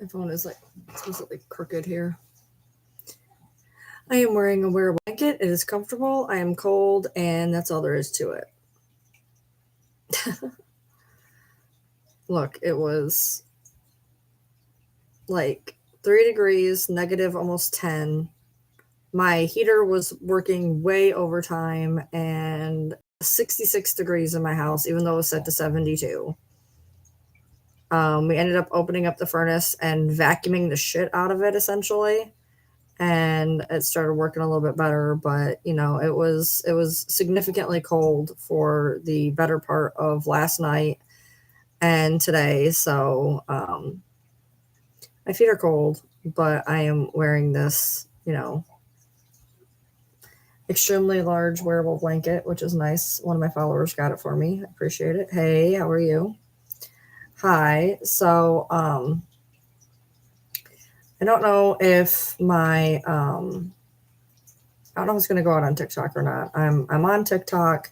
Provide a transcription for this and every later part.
My phone is like supposedly crooked here. I am wearing a wearable blanket. It is comfortable. I am cold, and that's all there is to it. Look, it was like 3 degrees, negative almost 10. My heater was working way overtime and 66 degrees in my house, even though it was set to 72. We ended up opening up the furnace and vacuuming the shit out of it essentially. And it started working a little bit better, but it was significantly cold for the better part of last night and today. So my feet are cold, but I am wearing this, extremely large wearable blanket, which is nice. One of my followers got it for me. I appreciate it. Hey, how are you? Hi. So I don't know if my I don't know if it's going to go out on TikTok or not. I'm on TikTok.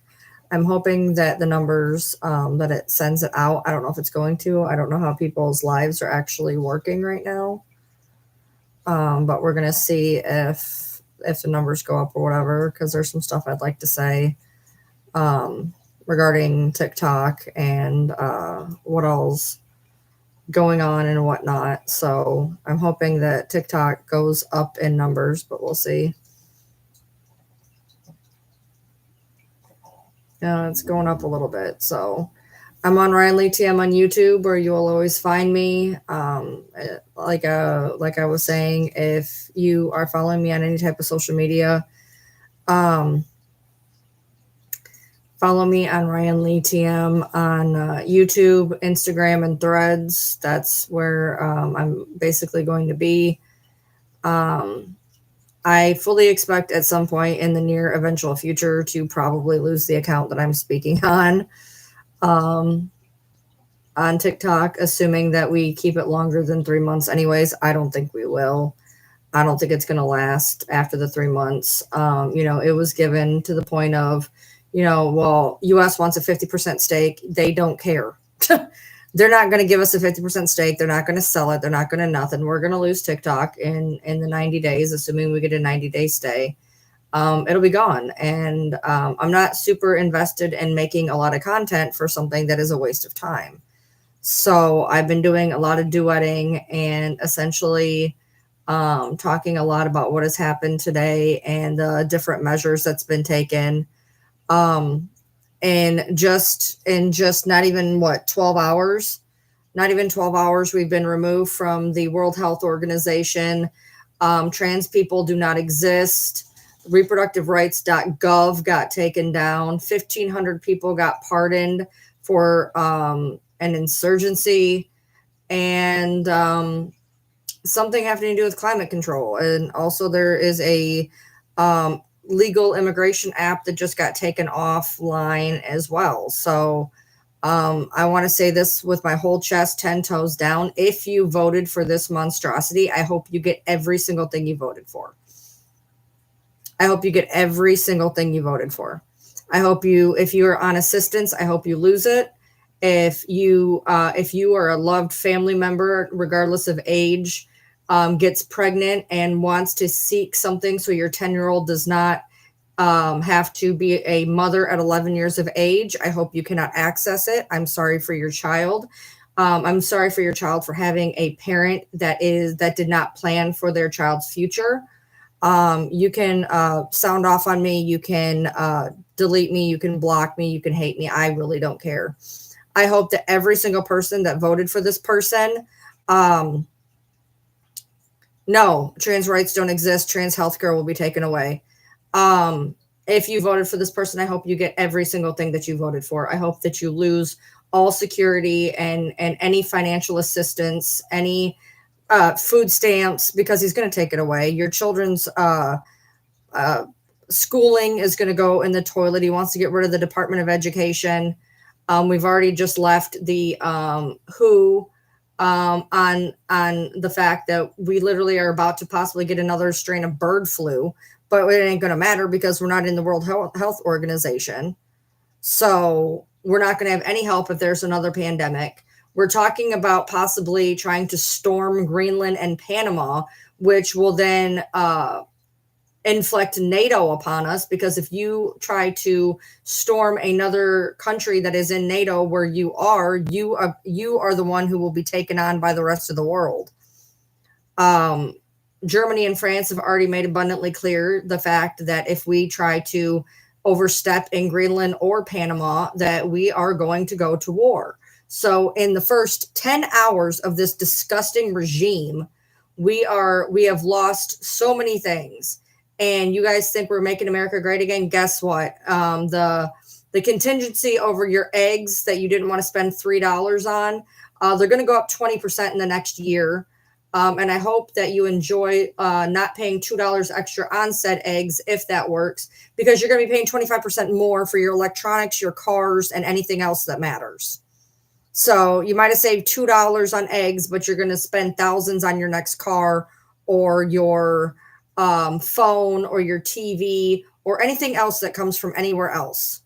I'm hoping that the numbers that it sends it out. I don't know if it's going to. I don't know how people's lives are actually working right now. But we're gonna see if the numbers go up or whatever, because there's some stuff I'd like to say regarding TikTok and what else going on and whatnot. So I'm hoping that TikTok goes up in numbers, but we'll see. Yeah, it's going up a little bit. So I'm on Ryan Lee TM on YouTube, where you will always find me. Like I was saying, if you are following me on any type of social media, follow me on Ryan Lee TM on YouTube, Instagram, and Threads. That's where I'm basically going to be. I fully expect at some point in the near eventual future to probably lose the account that I'm speaking on TikTok, assuming that we keep it longer than 3 months. Anyways, I don't think we will. I don't think it's going to last after the 3 months. It was given to the point of, well, US wants a 50% stake. They don't care. They're not going to give us a 50% stake. They're not going to sell it. They're not going to nothing. We're going to lose TikTok in the 90 days, assuming we get a 90-day stay. It'll be gone. And I'm not super invested in making a lot of content for something that is a waste of time. So I've been doing a lot of duetting and essentially talking a lot about what has happened today and the different measures that's been taken. And just not even 12 hours, not even 12 hours, we've been removed from the World Health Organization. Trans people do not exist. Reproductiverights.gov got taken down. 1,500 people got pardoned for an insurgency, and something having to do with climate control. And also there is a legal immigration app that just got taken offline as well. So I want to say this with my whole chest, 10 toes down. If you voted for this monstrosity, I hope you get every single thing you voted for. I hope you get every single thing you voted for. I hope if you are on assistance, I hope you lose it. If you are a loved family member, regardless of age, gets pregnant and wants to seek something so your 10-year-old does not have to be a mother at 11 years of age, I hope you cannot access it. I'm sorry for your child. I'm sorry for your child for having a parent that did not plan for their child's future. You can sound off on me. You can delete me. You can block me. You can hate me. I really don't care. I hope that every single person that voted for this person, no, trans rights don't exist. Trans healthcare will be taken away. If you voted for this person, I hope you get every single thing that you voted for. I hope that you lose all security and any financial assistance, any food stamps, because he's going to take it away. Your children's schooling is going to go in the toilet. He wants to get rid of the Department of Education. We've already just left the WHO on the fact that we literally are about to possibly get another strain of bird flu, but it ain't going to matter because we're not in the World Health Organization. So we're not going to have any help if there's another pandemic. We're talking about possibly trying to storm Greenland and Panama, which will then inflict NATO upon us, because if you try to storm another country that is in NATO where you are the one who will be taken on by the rest of the world. Germany and France have already made abundantly clear the fact that if we try to overstep in Greenland or Panama, that we are going to go to war. So in the first 10 hours of this disgusting regime, we have lost so many things. And you guys think we're making America great again? Guess what? The contingency over your eggs that you didn't want to spend $3 on, they're going to go up 20% in the next year. And I hope that you enjoy not paying $2 extra on said eggs, if that works, because you're going to be paying 25% more for your electronics, your cars, and anything else that matters. So you might have saved $2 on eggs, but you're going to spend thousands on your next car or your phone or your TV or anything else that comes from anywhere else.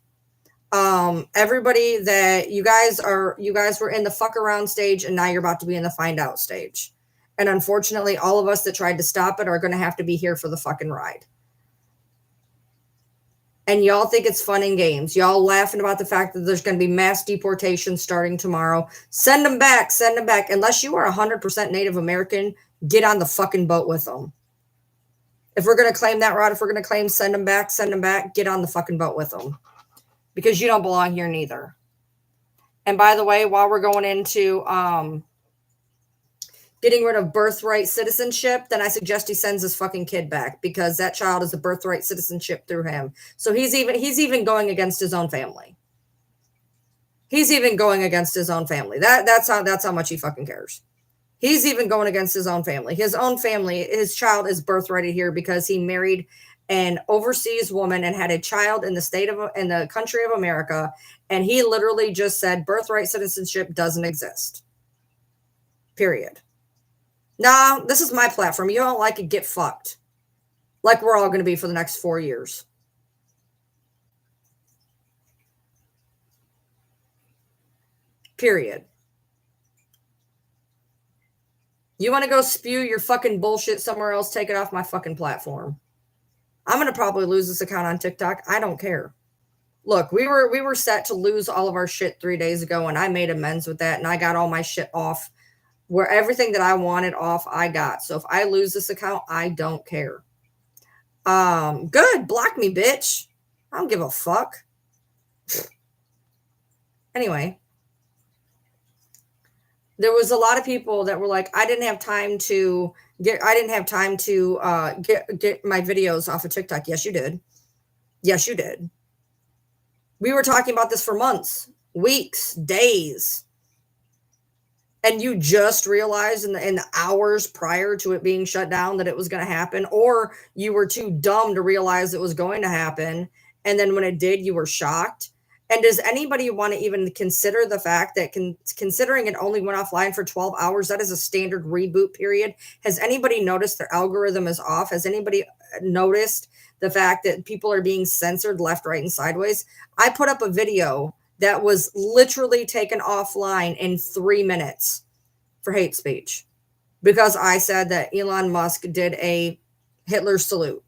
Everybody that you guys were in the fuck around stage, and now you're about to be in the find out stage. And unfortunately, all of us that tried to stop it are going to have to be here for the fucking ride. And y'all think it's fun and games. Y'all laughing about the fact that there's going to be mass deportation starting tomorrow. Send them back. Send them back. Unless you are 100% Native American, get on the fucking boat with them. If we're going to claim that route, if we're going to claim send them back, get on the fucking boat with them. Because you don't belong here neither. And by the way, while we're going into getting rid of birthright citizenship, then I suggest he sends his fucking kid back, because that child is a birthright citizenship through him. So he's even going against his own family. He's even going against his own family. That's how much he fucking cares. He's even going against his own family. His own family, his child is birthrighted here because he married an overseas woman and had a child in the country of America. And he literally just said birthright citizenship doesn't exist. Period. Nah, this is my platform. You don't like it, get fucked. Like we're all going to be for the next 4 years. Period. You want to go spew your fucking bullshit somewhere else, take it off my fucking platform. I'm going to probably lose this account on TikTok. I don't care. Look, we were set to lose all of our shit 3 days ago, and I made amends with that, and I got all my shit off. Where everything that I wanted off, I got. So if I lose this account, I don't care. Good. Block me, bitch. I don't give a fuck. Anyway. There was a lot of people that were like, I didn't have time to get my videos off of TikTok. Yes, you did. Yes, you did. We were talking about this for months, weeks, days. And you just realized in the hours prior to it being shut down that it was going to happen, or you were too dumb to realize it was going to happen. And then when it did, you were shocked. And does anybody want to even consider the fact that considering it only went offline for 12 hours, that is a standard reboot period? Has anybody noticed their algorithm is off? Has anybody noticed the fact that people are being censored left, right, and sideways? I put up a video that was literally taken offline in 3 minutes for hate speech because I said that Elon Musk did a Hitler salute.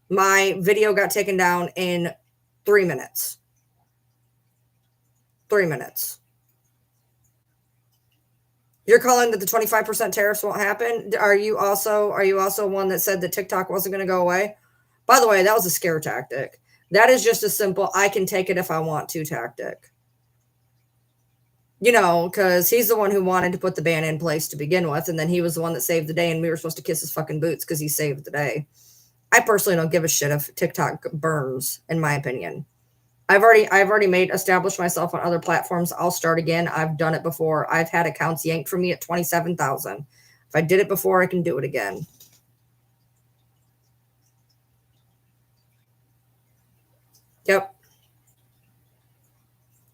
My video got taken down in 3 minutes. 3 minutes. You're calling that the 25% tariffs won't happen? Are you also one that said that TikTok wasn't going to go away? By the way, that was a scare tactic. That is just a simple, I can take it if I want to tactic. You know, because he's the one who wanted to put the ban in place to begin with, and then he was the one that saved the day, and we were supposed to kiss his fucking boots because he saved the day. I personally don't give a shit if TikTok burns, in my opinion. I've already established myself on other platforms. I'll start again. I've done it before. I've had accounts yanked from me at 27,000. If I did it before, I can do it again. Yep.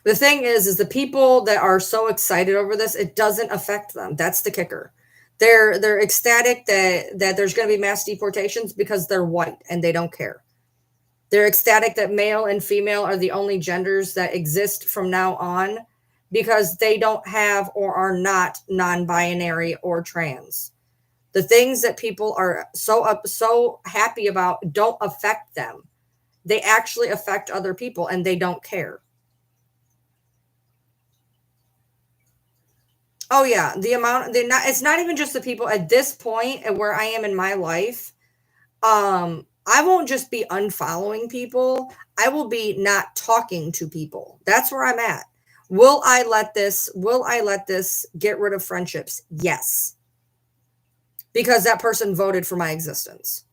The thing is the people that are so excited over this, it doesn't affect them. That's the kicker. They're ecstatic that there's going to be mass deportations because they're white and they don't care. They're ecstatic that male and female are the only genders that exist from now on. because they don't have or are not non-binary or trans. The things that people are so happy about don't affect them. They actually affect other people and they don't care. Oh yeah, the amount they're not it's not even just the people at this point and where I am in my life. I won't just be unfollowing people. I will be not talking to people. That's where I'm at. Will I let this get rid of friendships? Yes. Because that person voted for my existence.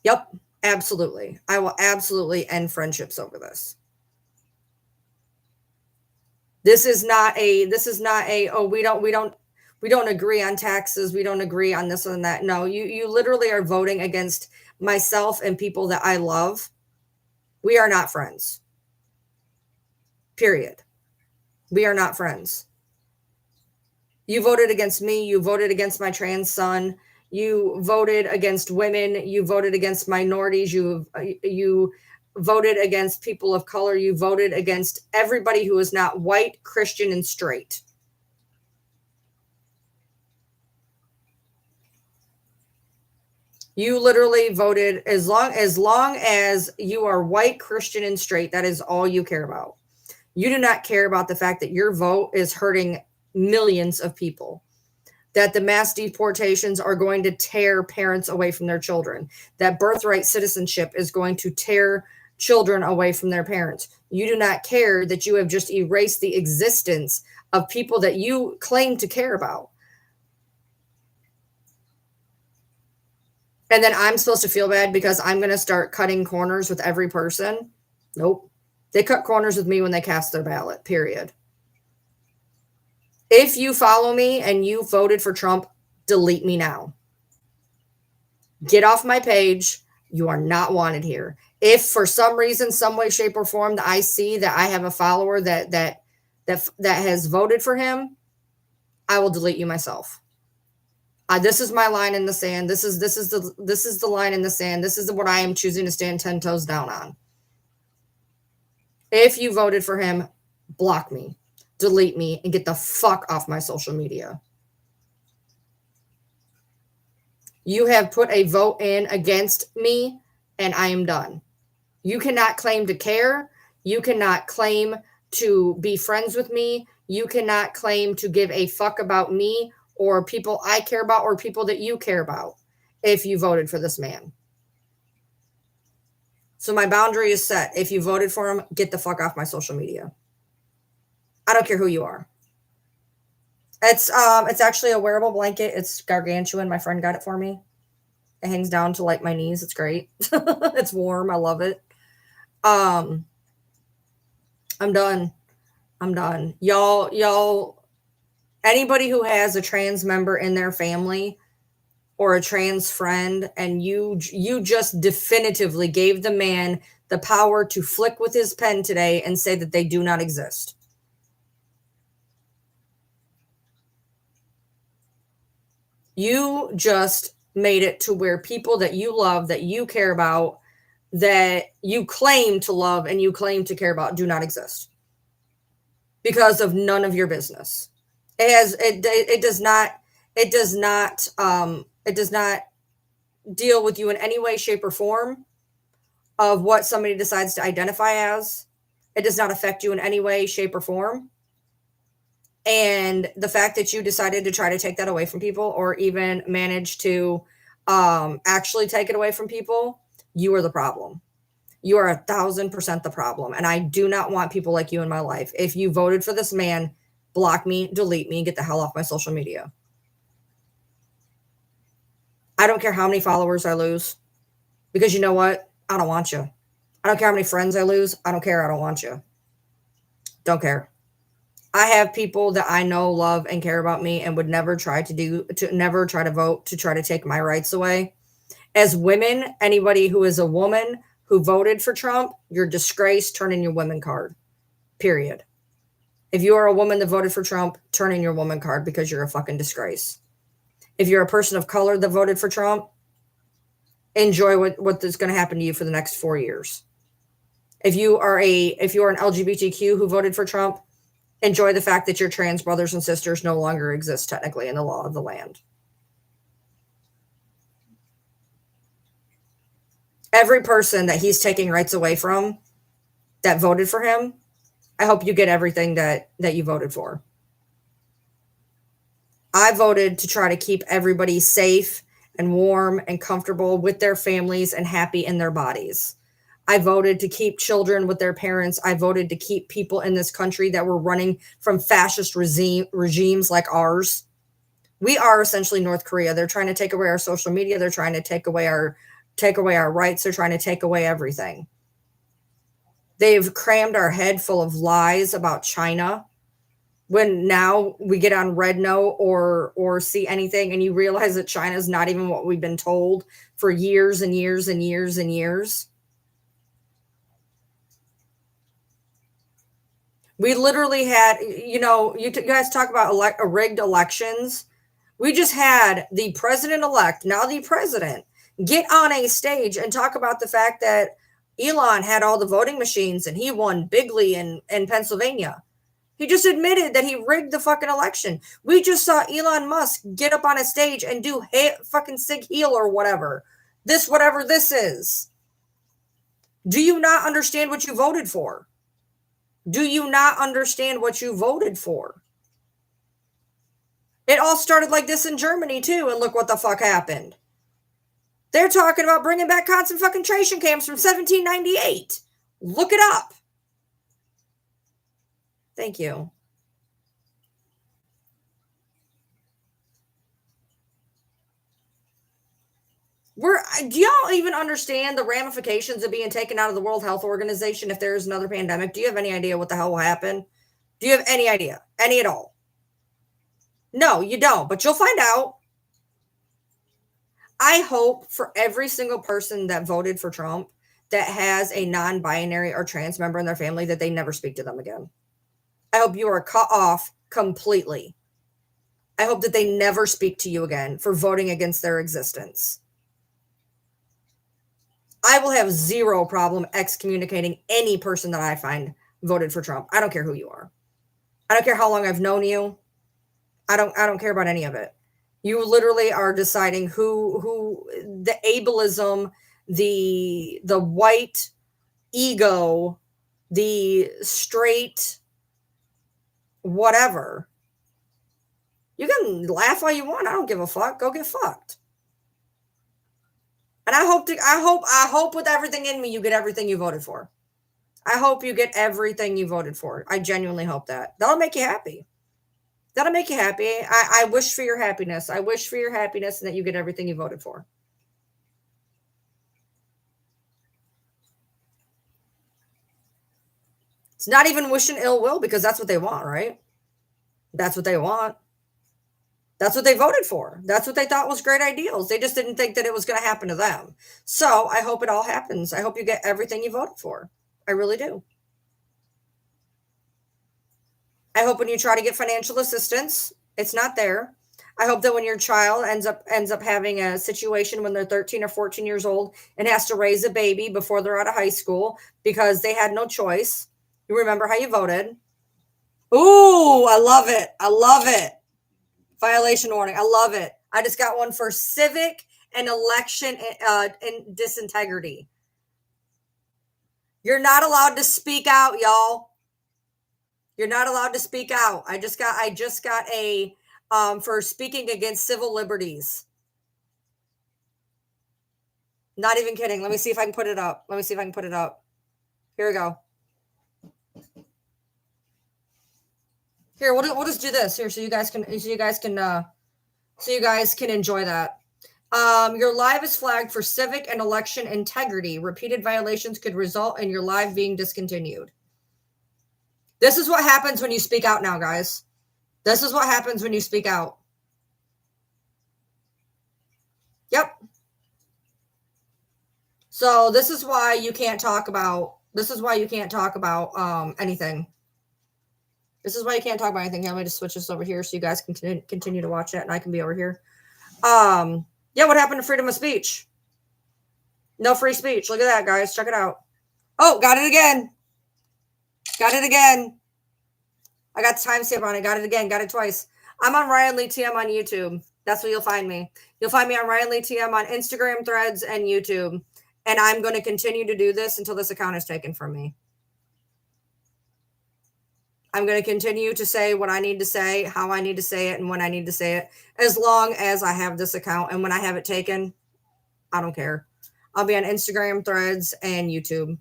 Yep, absolutely. I will absolutely end friendships over this. This is not a oh we don't agree on taxes, we don't agree on this and that. No, you literally are voting against myself and people that I love. We are not friends. Period. We are not friends. You voted against me, you voted against my trans son, you voted against women, you voted against minorities, you voted against people of color, you voted against everybody who is not white, Christian, and straight. You literally voted as long as you are white, Christian, and straight, that is all you care about. You do not care about the fact that your vote is hurting millions of people, that the mass deportations are going to tear parents away from their children, that birthright citizenship is going to tear children away from their parents. You do not care that you have just erased the existence of people that you claim to care about. And then I'm supposed to feel bad because I'm going to start cutting corners with every person. Nope. They cut corners with me when they cast their ballot, period. If you follow me and you voted for Trump, delete me now. Get off my page. You are not wanted here. If for some reason, some way, shape, or form, that I see that I have a follower that has voted for him, I will delete you myself. This is my line in the sand. This is the line in the sand. This is what I am choosing to stand 10 toes down on. If you voted for him, block me, delete me, and get the fuck off my social media. You have put a vote in against me, and I am done. You cannot claim to care. You cannot claim to be friends with me. You cannot claim to give a fuck about me or people I care about or people that you care about if you voted for this man. So my boundary is set. If you voted for him, get the fuck off my social media. I don't care who you are. It's actually a wearable blanket. It's gargantuan. My friend got it for me. It hangs down to like my knees. It's great. It's warm. I love it. I'm done. I'm done. Y'all, anybody who has a trans member in their family or a trans friend, and you just definitively gave the man the power to flick with his pen today and say that they do not exist. You just made it to where people that you love, that you care about, that you claim to love and you claim to care about do not exist because of none of your business. It does not deal with you in any way, shape, or form of what somebody decides to identify as. It does not affect you in any way, shape, or form. And the fact that you decided to try to take that away from people or even manage to actually take it away from people, you are the problem. You are 1,000% the problem. And I do not want people like you in my life. If you voted for this man, block me, delete me, and get the hell off my social media. I don't care how many followers I lose, because you know what? I don't want you. I don't care how many friends I lose. I don't care. I don't want you. Don't care. I have people that I know, love, and care about me and would never try to vote to try to take my rights away. As women, anybody who is a woman who voted for Trump, you're disgraced, turn in your women card. Period. If you are a woman that voted for Trump, turn in your woman card because you're a fucking disgrace. If you're a person of color that voted for Trump, enjoy what is going to happen to you for the next 4 years. If you are an LGBTQ who voted for Trump, enjoy the fact that your trans brothers and sisters no longer exist technically in the law of the land. Every person that he's taking rights away from that voted for him, I hope you get everything that you voted for. I voted to try to keep everybody safe and warm and comfortable with their families and happy in their bodies. I voted to keep children with their parents. I voted to keep people in this country that were running from fascist regimes like ours. We are essentially North Korea. They're trying to take away our social media. They're trying to take away our rights. They're trying to take away everything. They've crammed our head full of lies about China. When now we get on Redno or see anything and you realize that China's not even what we've been told for years and years and years and years. We literally had, you guys talk about rigged elections. We just had the president-elect, now the president, get on a stage and talk about the fact that Elon had all the voting machines and he won bigly in Pennsylvania. He just admitted that he rigged the fucking election. We just saw Elon Musk get up on a stage and do fucking Sig Heal or whatever. Whatever this is. Do you not understand what you voted for? Do you not understand what you voted for? It all started like this in Germany too, and look what the fuck happened. They're talking about bringing back concentration camps from 1798. Look it up. Thank you. Do y'all even understand the ramifications of being taken out of the World Health Organization if there is another pandemic? Do you have any idea what the hell will happen? Do you have any idea? Any at all? No, you don't, but you'll find out. I hope for every single person that voted for Trump that has a non-binary or trans member in their family that they never speak to them again. I hope you are cut off completely. I hope that they never speak to you again for voting against their existence. I will have zero problem excommunicating any person that I find voted for Trump. I don't care who you are. I don't care how long I've known you. I don't care about any of it. You literally are deciding who the ableism, the white ego, the straight whatever. You can laugh all you want. I don't give a fuck. Go get fucked. And I hope with everything in me you get everything you voted for. I hope you get everything you voted for. I genuinely hope that. That'll make you happy. That'll make you happy. I wish for your happiness. I wish for your happiness and that you get everything you voted for. It's not even wishing ill will because that's what they want, right? That's what they want. That's what they voted for. That's what they thought was great ideals. They just didn't think that it was going to happen to them. So I hope it all happens. I hope you get everything you voted for. I really do. I hope when you try to get financial assistance, it's not there. I hope that when your child ends up having a situation when they're 13 or 14 years old and has to raise a baby before they're out of high school because they had no choice, you remember how you voted. Ooh, I love it. I love it. Violation warning. I love it. I just got one for civic and election and disintegrity. You're not allowed to speak out, y'all. You're not allowed to speak out. I just got a for speaking against civil liberties. Not even kidding. Let me see if I can put it up. Here we go. Here, we'll just do this here so you guys can enjoy that. Your live is flagged for civic and election integrity. Repeated violations could result in your live being discontinued. This is what happens when you speak out now, guys. This is what happens when you speak out. Yep. So this is why you can't talk about anything. This is why you can't talk about anything. Here, let me just switch this over here so you guys can continue to watch it and I can be over here. Yeah, what happened to freedom of speech? No free speech. Look at that, guys. Check it out. Oh, got it again. Got it again. I got the timestamp on it. Got it again. Got it twice. I'm on Ryan Lee TM on YouTube. That's where you'll find me. You'll find me on Ryan Lee TM on Instagram, Threads, and YouTube. And I'm going to continue to do this until this account is taken from me. I'm going to continue to say what I need to say, how I need to say it, and when I need to say it, as long as I have this account. And when I have it taken, I don't care. I'll be on Instagram, Threads, and YouTube.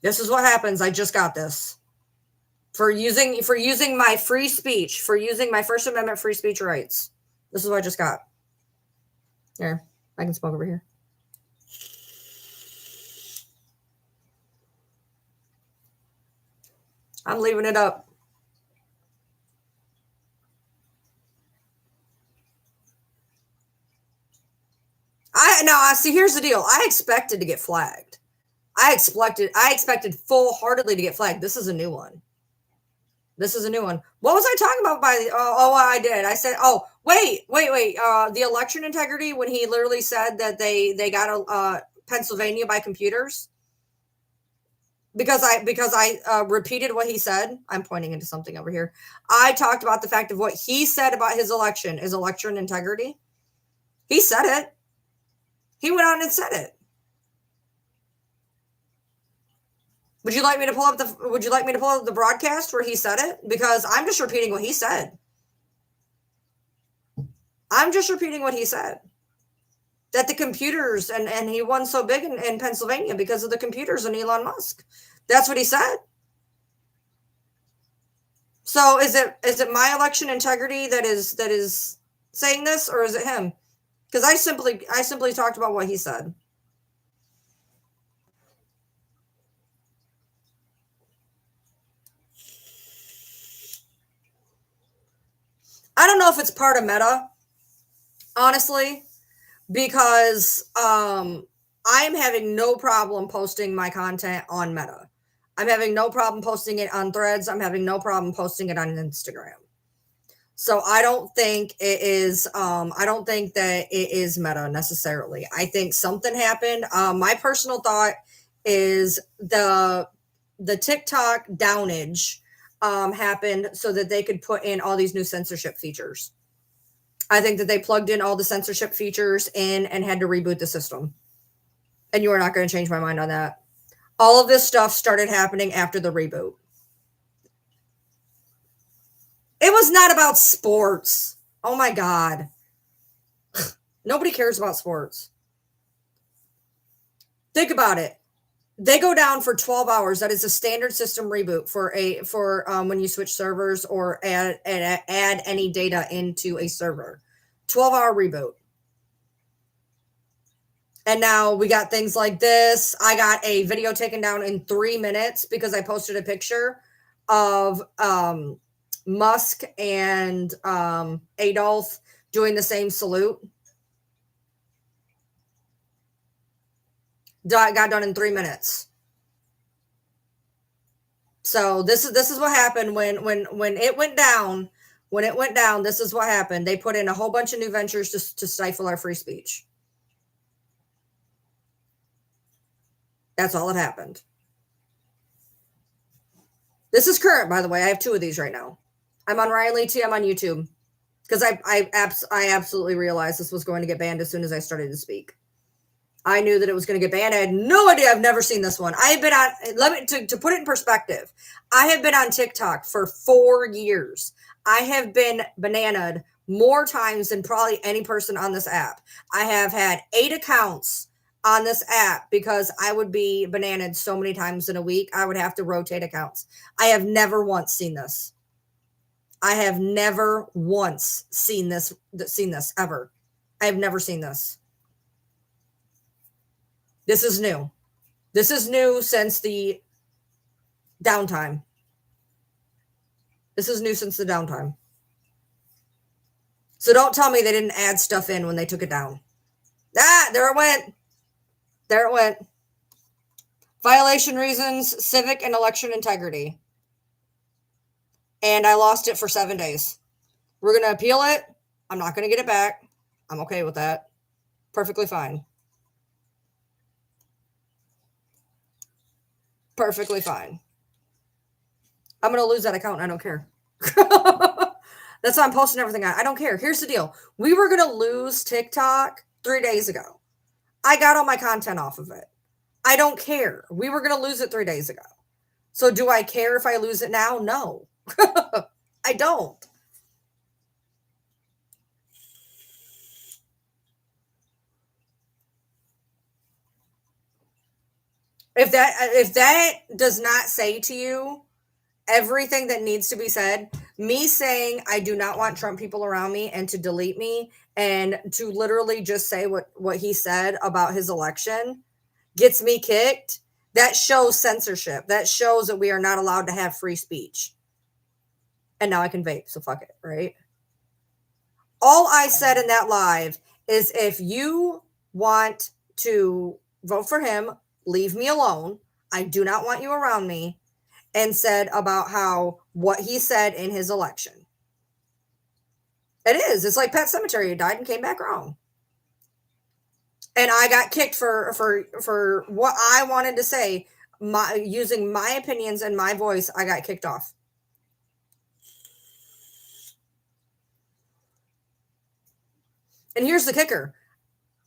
This is what happens. I just got this. For using my free speech, for using my First Amendment free speech rights. This is what I just got. Here, I can smoke over here. I'm leaving it up. See, here's the deal. I expected to get flagged. I expected full-heartedly to get flagged. This is a new one. This is a new one. What was I talking about I did. I said, wait. The election integrity, when he literally said that they got Pennsylvania by computers. Because I repeated what he said. I'm pointing into something over here. I talked about the fact of what he said about his election is election integrity. He said it. He went on and said it. Would you like me to pull up the broadcast where he said it? Because I'm just repeating what he said. That the computers, and he won so big in Pennsylvania because of the computers and Elon Musk. That's what he said. So is it my election integrity that is saying this, or is it him? Because I simply talked about what he said. I don't know if it's part of Meta, honestly, because I'm having no problem posting my content on Meta. I'm having no problem posting it on Threads. I'm having no problem posting it on Instagram. So I don't think it is. I don't think that it is Meta necessarily. I think something happened. My personal thought is the TikTok downage happened so that they could put in all these new censorship features. I think that they plugged in all the censorship features in and had to reboot the system. And you are not going to change my mind on that. All of this stuff started happening after the reboot. It was not about sports. Oh my God. Nobody cares about sports. Think about it. They go down for 12 hours. That is a standard system reboot for when you switch servers or add any data into a server. 12-hour reboot. And now we got things like this. I got a video taken down in 3 minutes because I posted a picture of Musk and Adolf doing the same salute. Got done in 3 minutes. So this is what happened when it went down. When it went down, this is what happened. They put in a whole bunch of new ventures to stifle our free speech. That's all that happened. This is current, by the way. I have 2 of these right now. I'm on Ryan Lee TM on YouTube because I absolutely realized this was going to get banned as soon as I started to speak. I knew that it was going to get banned. I had no idea. I've never seen this one. I have been on, to put it in perspective, I have been on TikTok for 4 years. I have been bananaed more times than probably any person on this app. I have had 8 accounts on this app because I would be bananaed so many times in a week. I would have to rotate accounts. I have never once seen this. I have never once seen this ever. I have never seen this. This is new. This is new since the downtime. This is new since the downtime. So don't tell me they didn't add stuff in when they took it down. There it went. There it went. Violation reasons, civic and election integrity. And I lost it for 7 days. We're going to appeal it. I'm not going to get it back. I'm okay with that. Perfectly fine. Perfectly fine. I'm going to lose that account. I don't care. That's why I'm posting everything. I don't care. Here's the deal. We were going to lose TikTok 3 days ago. I got all my content off of it. I don't care. We were going to lose it 3 days ago. So do I care if I lose it now? No. I don't. If that does not say to you everything that needs to be said, me saying I do not want Trump people around me and to delete me and to literally just say what he said about his election gets me kicked, that shows censorship. That shows that we are not allowed to have free speech. And now I can vape, so fuck it, right? All I said in that live is if you want to vote for him, leave me alone. I do not want you around me. And said about how what he said in his election. It is. It's like Pet Sematary. He died and came back wrong. And I got kicked for what I wanted to say, using my opinions and my voice. I got kicked off. And here's the kicker.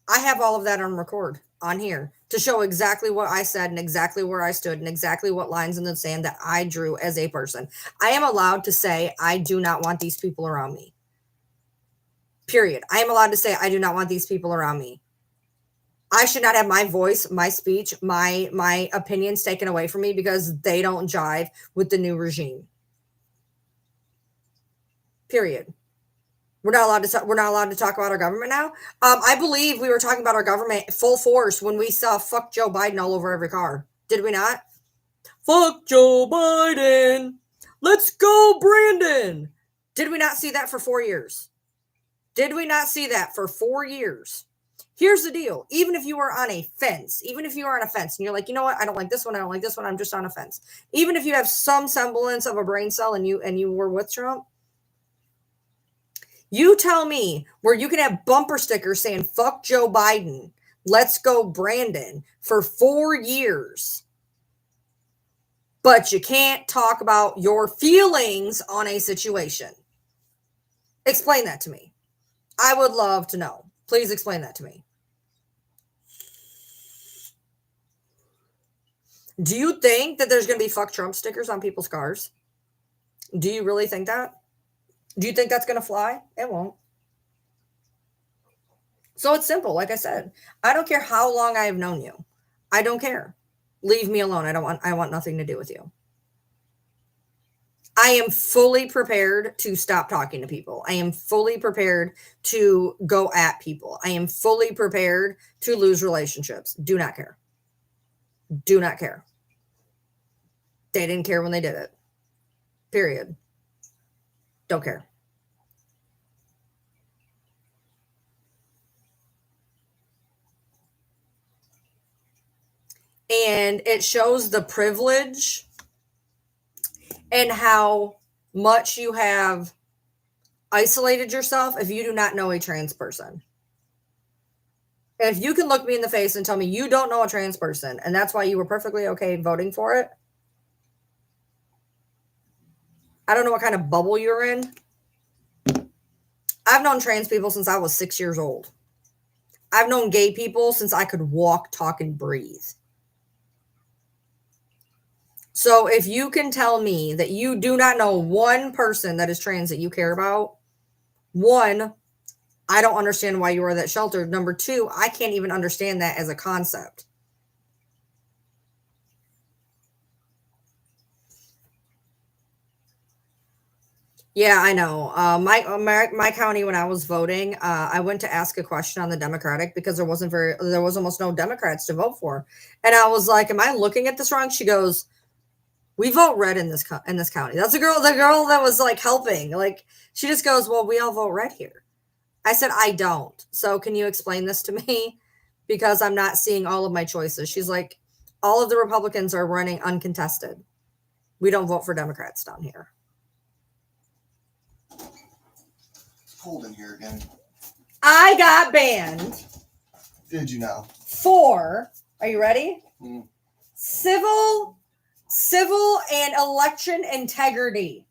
I have all of that on record on here to show exactly what I said and exactly where I stood and exactly what lines in the sand that I drew as a person. I am allowed to say, I do not want these people around me. Period. I am allowed to say, I do not want these people around me. I should not have my voice, my speech, my opinions taken away from me because they don't jive with the new regime. Period. We're not allowed to talk about our government now. I believe we were talking about our government full force when we saw fuck Joe Biden all over every car. Did we not? Fuck Joe Biden. Let's go, Brandon. Did we not see that for 4 years? Did we not see that for 4 years? Here's the deal. Even if you are on a fence, and you're like, you know what? I don't like this one. I don't like this one. I'm just on a fence. Even if you have some semblance of a brain cell and you were with Trump, you tell me where you can have bumper stickers saying, fuck Joe Biden, let's go Brandon, for 4 years. But you can't talk about your feelings on a situation. Explain that to me. I would love to know. Please explain that to me. Do you think that there's going to be fuck Trump stickers on people's cars? Do you really think that? Do you think that's going to fly? It won't. So it's simple. Like I said, I don't care how long I have known you. I don't care. Leave me alone. I want nothing to do with you. I am fully prepared to stop talking to people. I am fully prepared to go at people. I am fully prepared to lose relationships. Do not care. Do not care. They didn't care when they did it. Period. Don't care. And it shows the privilege and how much you have isolated yourself if you do not know a trans person. If you can look me in the face and tell me you don't know a trans person and that's why you were perfectly okay voting for it, I don't know what kind of bubble you're in. I've known trans people since I was 6 years old. I've known gay people since I could walk, talk, and breathe. So if you can tell me that you do not know one person that is trans that you care about, one, I don't understand why you are that sheltered. Number two, I can't even understand that as a concept. Yeah, I know. My county, when I was voting, I went to ask a question on the Democratic because there was almost no Democrats to vote for, and I was like, "Am I looking at this wrong?" She goes, "We vote red in this county." That's the girl that was like helping. Like she just goes, "Well, we all vote red here." I said, "I don't. So can you explain this to me? Because I'm not seeing all of my choices." She's like, All of the Republicans are running uncontested. We don't vote for Democrats down here. It's cold in here again. I got banned. Did you know? For, are you ready? Mm. Civil and election integrity.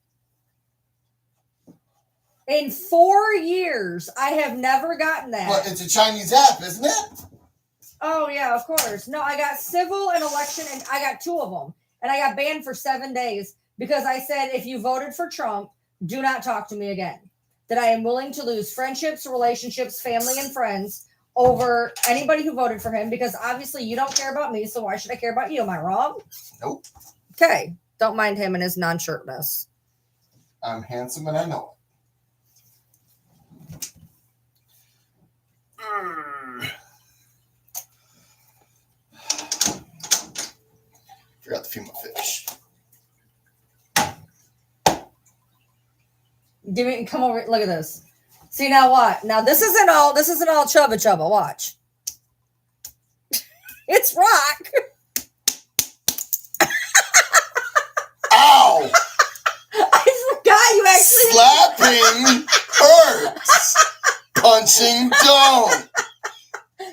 In 4 years, I have never gotten that. Well, it's a Chinese app, isn't it? Oh, yeah, of course. No, I got civil and election, and I got 2 of them. And I got banned for 7 days because I said, if you voted for Trump, do not talk to me again. That I am willing to lose friendships, relationships, family, and friends over anybody who voted for him because obviously you don't care about me, so why should I care about you? Am I wrong? Nope. Okay. Don't mind him and his non-shirtness. I'm handsome and I know it. Forgot to feed my fish. Give me, come over. Look at this. See now what? Now this isn't all chubba chubba. Watch. It's rock. Ow! I forgot you actually. Slapping hurts. Punching don't.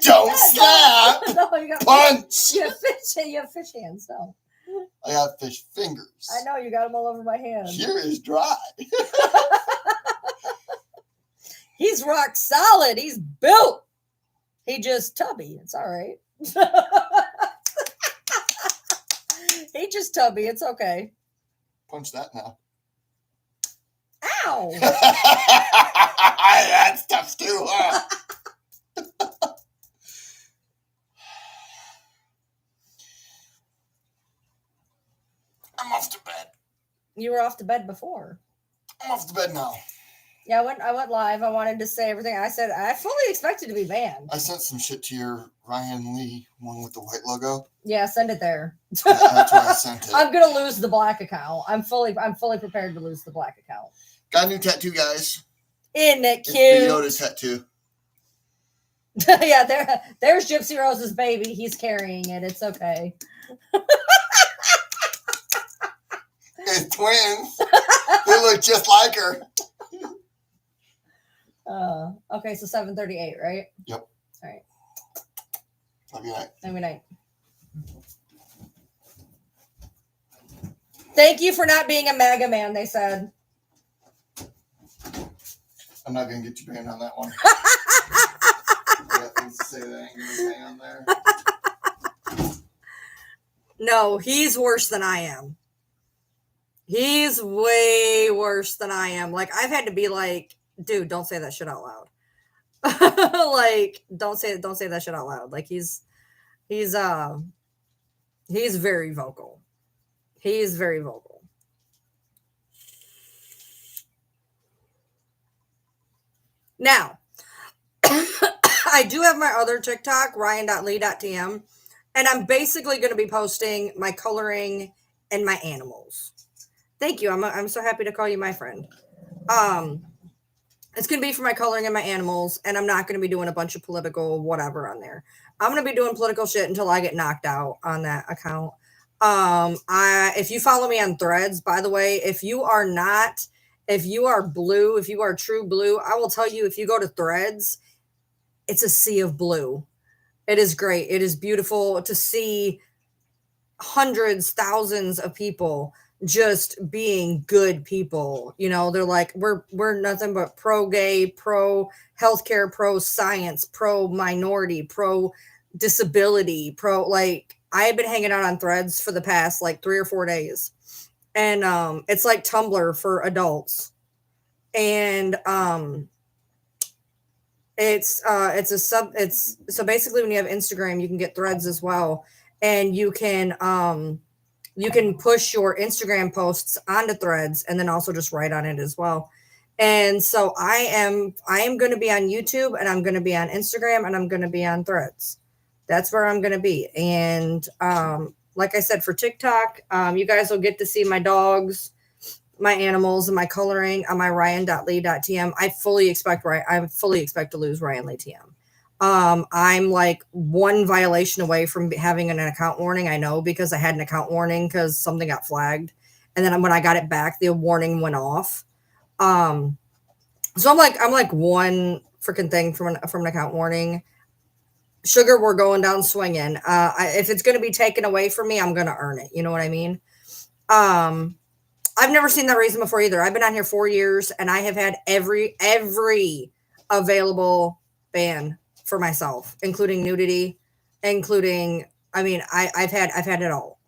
Don't slap. No, you got Punch. You have fish hands. No. I got fish fingers. I know you got them all over my hand. Here is dry. He's rock solid. He's built. He just tubby. It's all right. He just tubby. It's okay. Punch that now. Ow. That's tough too, huh? I'm off to bed. You were off to bed before. I'm off to bed now. Yeah, I went live. I wanted to say everything. I said I fully expected to be banned. I sent some shit to your Ryan Lee one with the white logo. Yeah, send it there. Yeah, that's why I sent it. I'm gonna lose the black account. I'm fully prepared to lose the black account. Got a new tattoo, guys. Isn't it It's cute? the Yoda tattoo. Yeah, there's Gypsy Rose's baby. He's carrying it. It's okay. It's twins. They look just like her. Okay, so 7:38, right? Yep. All right. Love you, night. Have a good night. Thank you for not being a MAGA man, they said. I'm not gonna get you banned on that one. I got things to say that I ain't gonna say on there. No, he's worse than I am. He's way worse than I am. Like, I've had to be like, dude, don't say that shit out loud. Like, don't say that shit out loud. Like, he's very vocal. He's very vocal. Now, I do have my other TikTok, ryan.lee.tm, and I'm basically going to be posting my coloring and my animals. Thank you. I'm so happy to call you my friend. It's going to be for my coloring and my animals, and I'm not going to be doing a bunch of political whatever on there. I'm going to be doing political shit until I get knocked out on that account. If you follow me on Threads, by the way, if you are blue, if you are true blue, I will tell you, if you go to Threads, it's a sea of blue. It is great. It is beautiful to see hundreds, thousands of people just being good people. You know, they're like, we're nothing but pro-gay, pro-healthcare, pro-science, pro-minority, pro-disability, like, I have been hanging out on Threads for the past like 3 or 4 days. And it's like Tumblr for adults. And so basically when you have Instagram, you can get Threads as well. And you can push your Instagram posts onto Threads and then also just write on it as well. And so I am going to be on YouTube, and I'm going to be on Instagram, and I'm going to be on Threads. That's where I'm going to be. And like I said, for TikTok, you guys will get to see my dogs, my animals, and my coloring on my ryan.lee.tm. I fully expect to lose Ryan Lee TM. I'm like one violation away from having an account warning. I know because I had an account warning because something got flagged. And then when I got it back, the warning went off. So I'm like one freaking thing from an account warning. Sugar, we're going down swinging. If it's going to be taken away from me, I'm going to earn it. You know what I mean? I've never seen that reason before either. I've been on here 4 years and I have had every available ban for myself, including nudity, including, I mean, I've had it all.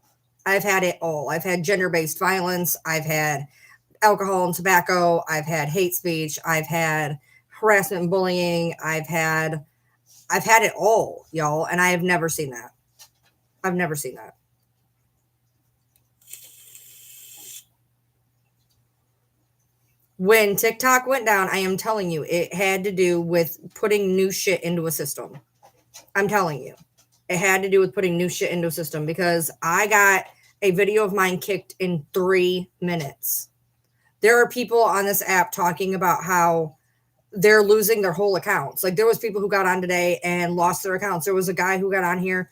I've had it all. I've had gender-based violence. I've had alcohol and tobacco. I've had hate speech. I've had harassment and bullying. I've had it all, y'all. And I have never seen that. I've never seen that. When TikTok went down, I am telling you, it had to do with putting new shit into a system. I'm telling you, it had to do with putting new shit into a system because I got a video of mine kicked in 3 minutes. There are people on this app talking about how they're losing their whole accounts. Like there was people who got on today and lost their accounts. There was a guy who got on here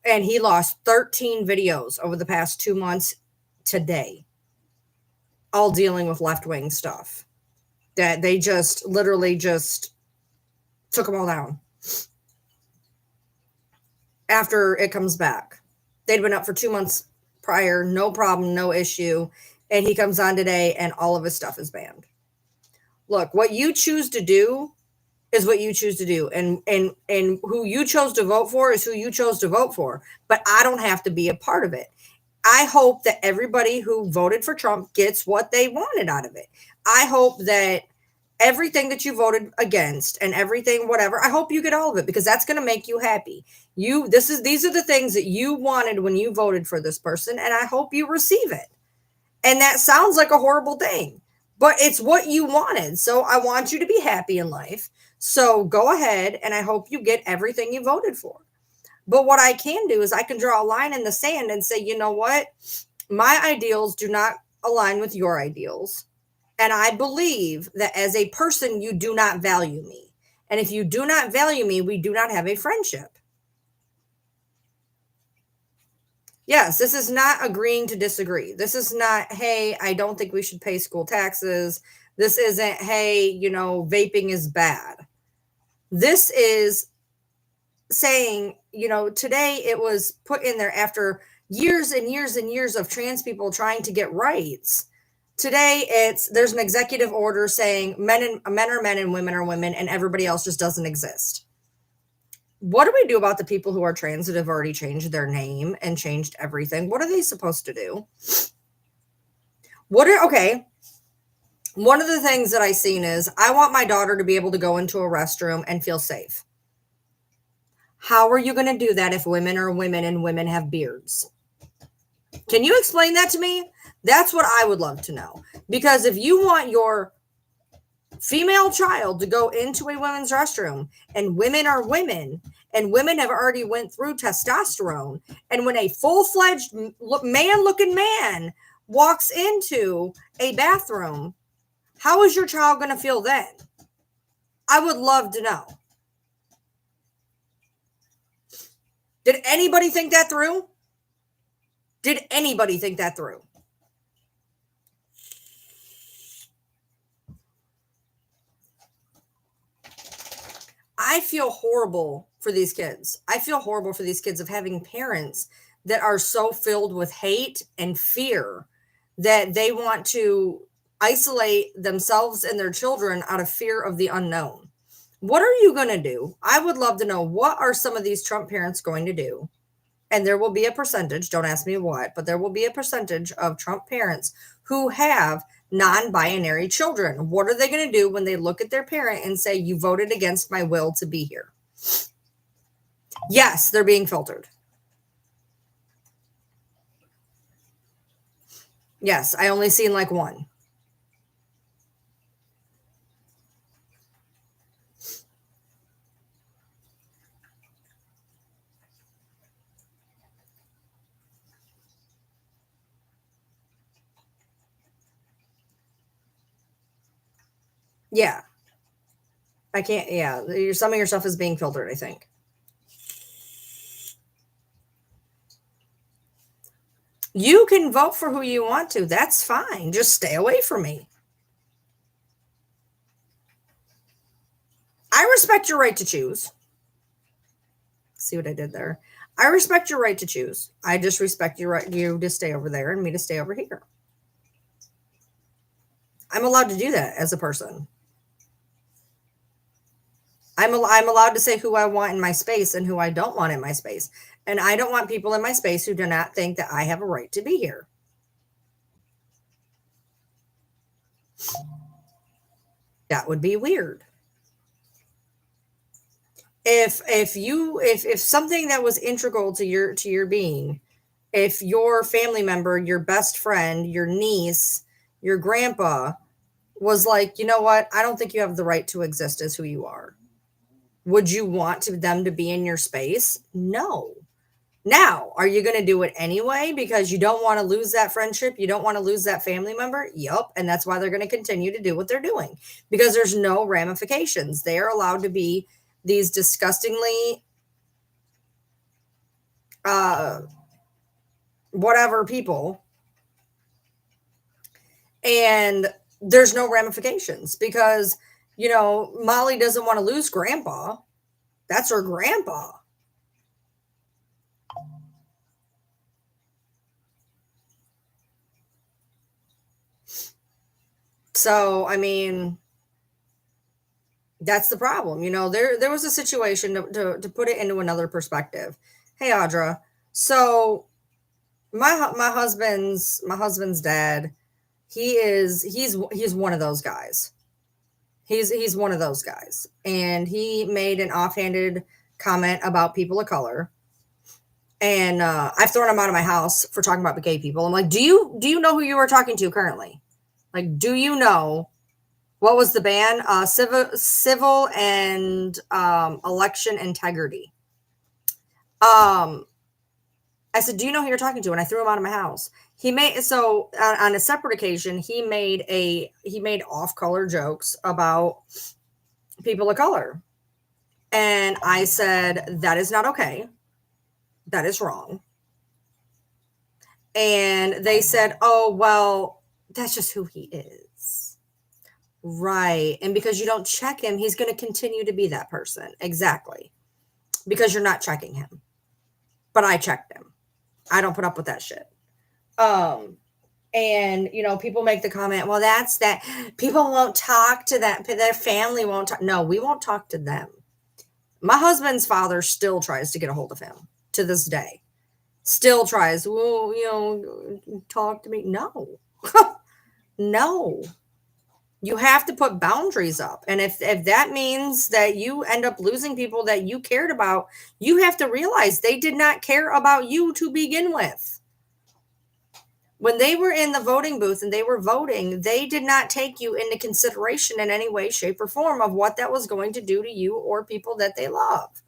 and he lost 13 videos over the past 2 months today, all dealing with left-wing stuff that they just literally just took them all down after it comes back. They'd been up for 2 months prior, no problem, no issue. And he comes on today and all of his stuff is banned. Look, what you choose to do is what you choose to do. And who you chose to vote for is who you chose to vote for. But I don't have to be a part of it. I hope that everybody who voted for Trump gets what they wanted out of it. I hope that everything that you voted against and everything, whatever, I hope you get all of it because that's going to make you happy. These are the things that you wanted when you voted for this person. And I hope you receive it. And that sounds like a horrible thing, but it's what you wanted. So I want you to be happy in life. So go ahead and I hope you get everything you voted for. But what I can do is I can draw a line in the sand and say, you know what? My ideals do not align with your ideals. And I believe that as a person, you do not value me. And if you do not value me, we do not have a friendship. Yes, this is not agreeing to disagree. This is not, hey, I don't think we should pay school taxes. This isn't, hey, you know, vaping is bad. This is saying, you know, today it was put in there after years and years and years of trans people trying to get rights. Today there's an executive order saying men are men and women are women and everybody else just doesn't exist. What do we do about the people who are trans that have already changed their name and changed everything? What are they supposed to do? Okay. One of the things that I've seen is I want my daughter to be able to go into a restroom and feel safe. How are you going to do that if women are women and women have beards? Can you explain that to me? That's what I would love to know. Because if you want your female child to go into a women's restroom and women are women and women have already went through testosterone, and when a full-fledged man-looking man walks into a bathroom, how is your child going to feel then? I would love to know. Did anybody think that through? Did anybody think that through? I feel horrible for these kids. I feel horrible for these kids of having parents that are so filled with hate and fear that they want to isolate themselves and their children out of fear of the unknown. What are you going to do? I would love to know, what are some of these Trump parents going to do? And there will be a percentage, don't ask me what, but there will be a percentage of Trump parents who have non-binary children. What are they going to do when they look at their parent and say, you voted against my will to be here? Yes, they're being filtered. Yes, I only seen like one. Yeah. I can't. Yeah, some of your stuff is being filtered, I think. You can vote for who you want to. That's fine. Just stay away from me. I respect your right to choose. See what I did there? I respect your right to choose. I just respect your right, you to stay over there and me to stay over here. I'm allowed to do that as a person. I'm allowed to say who I want in my space and who I don't want in my space. And I don't want people in my space who do not think that I have a right to be here. That would be weird. If something that was integral to your being, if your family member, your best friend, your niece, your grandpa was like, you know what, I don't think you have the right to exist as who you are. Would you want them to be in your space? No. Now, are you going to do it anyway because you don't want to lose that friendship? You don't want to lose that family member? Yup. And that's why they're going to continue to do what they're doing because there's no ramifications. They are allowed to be these disgustingly whatever people. And there's no ramifications because, you know, Molly doesn't want to lose grandpa. That's her grandpa. So, I mean, that's the problem. You know, there was a situation to put it into another perspective. Hey, Audra. So my husband's dad, he's one of those guys. He's one of those guys. And he made an offhanded comment about people of color. And I've thrown him out of my house for talking about gay people. I'm like, do you know who you are talking to currently? Like, do you know what was the ban? Civil and election integrity. I said, do you know who you're talking to? And I threw him out of my house. He made on a separate occasion, he made off-color jokes about people of color. And I said, that is not okay. That is wrong. And they said, oh, well, that's just who he is. Right. And because you don't check him, he's going to continue to be that person. Exactly. Because you're not checking him. But I checked him. I don't put up with that shit. And, you know, people make the comment, well, that's that. People won't talk to that. Their family won't talk. No, we won't talk to them. My husband's father still tries to get a hold of him to this day. Still tries, well, you know, talk to me. No. No. You have to put boundaries up. And if that means that you end up losing people that you cared about, you have to realize they did not care about you to begin with. When they were in the voting booth and they were voting, they did not take you into consideration in any way, shape, or form of what that was going to do to you or people that they love.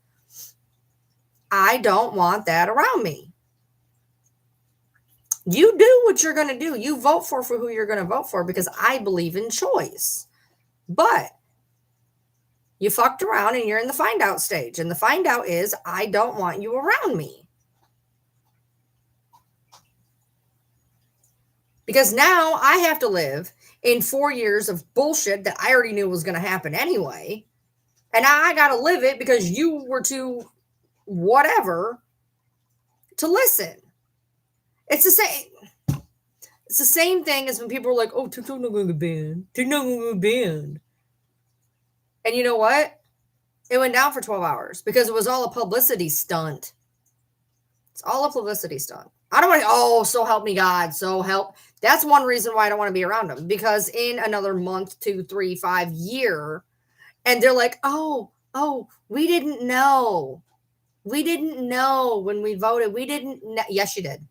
I don't want that around me. You do what you're going to do. You vote for who you're going to vote for because I believe in choice. But you fucked around and you're in the find out stage. And the find out is I don't want you around me. Because now I have to live in 4 years of bullshit that I already knew was going to happen anyway. And I got to live it because you were too whatever to listen. It's the same. It's the same thing as when people are like, oh, TikTok not going to get banned. TikTok not going to get banned. And you know what? It went down for 12 hours because it was all a publicity stunt. It's all a publicity stunt. I don't want to, oh, so help me God, so help. That's one reason why I don't want to be around them. Because in another month, 2, 3, 5 year, and they're like, oh, we didn't know. We didn't know when we voted. We didn't know. Yes, you did.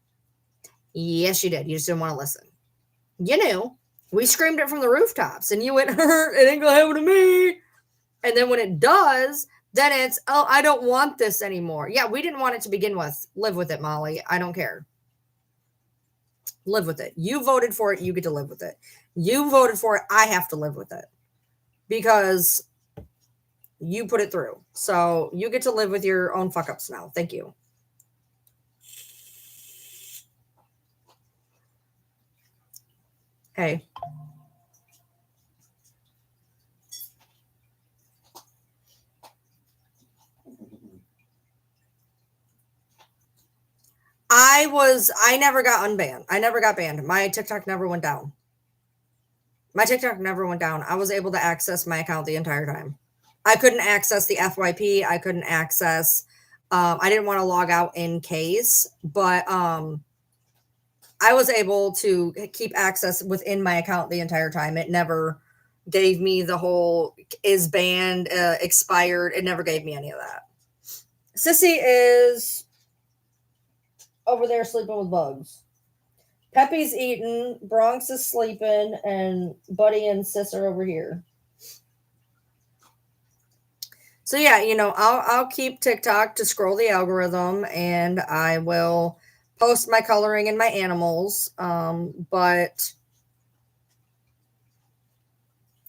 Yes, you did. You just didn't want to listen. You knew. We screamed it from the rooftops, and you went, it ain't gonna happen to me. And then when it does, then it's, oh, I don't want this anymore. Yeah, we didn't want it to begin with. Live with it, Molly. I don't care. Live with it. You voted for it. You get to live with it. You voted for it. I have to live with it. Because You put it through. So you get to live with your own fuck ups now. Thank you. Hey. I never got unbanned. I never got banned. My TikTok never went down. My TikTok never went down. I was able to access my account the entire time. I couldn't access the FYP. I couldn't access, I didn't want to log out in case, but I was able to keep access within my account the entire time. It never gave me the whole is banned, expired. It never gave me any of that. Sissy is over there sleeping with bugs. Peppy's eating, Bronx is sleeping, and Buddy and Sis are over here. So yeah, you know, I'll keep TikTok to scroll the algorithm, and I will post my coloring and my animals. But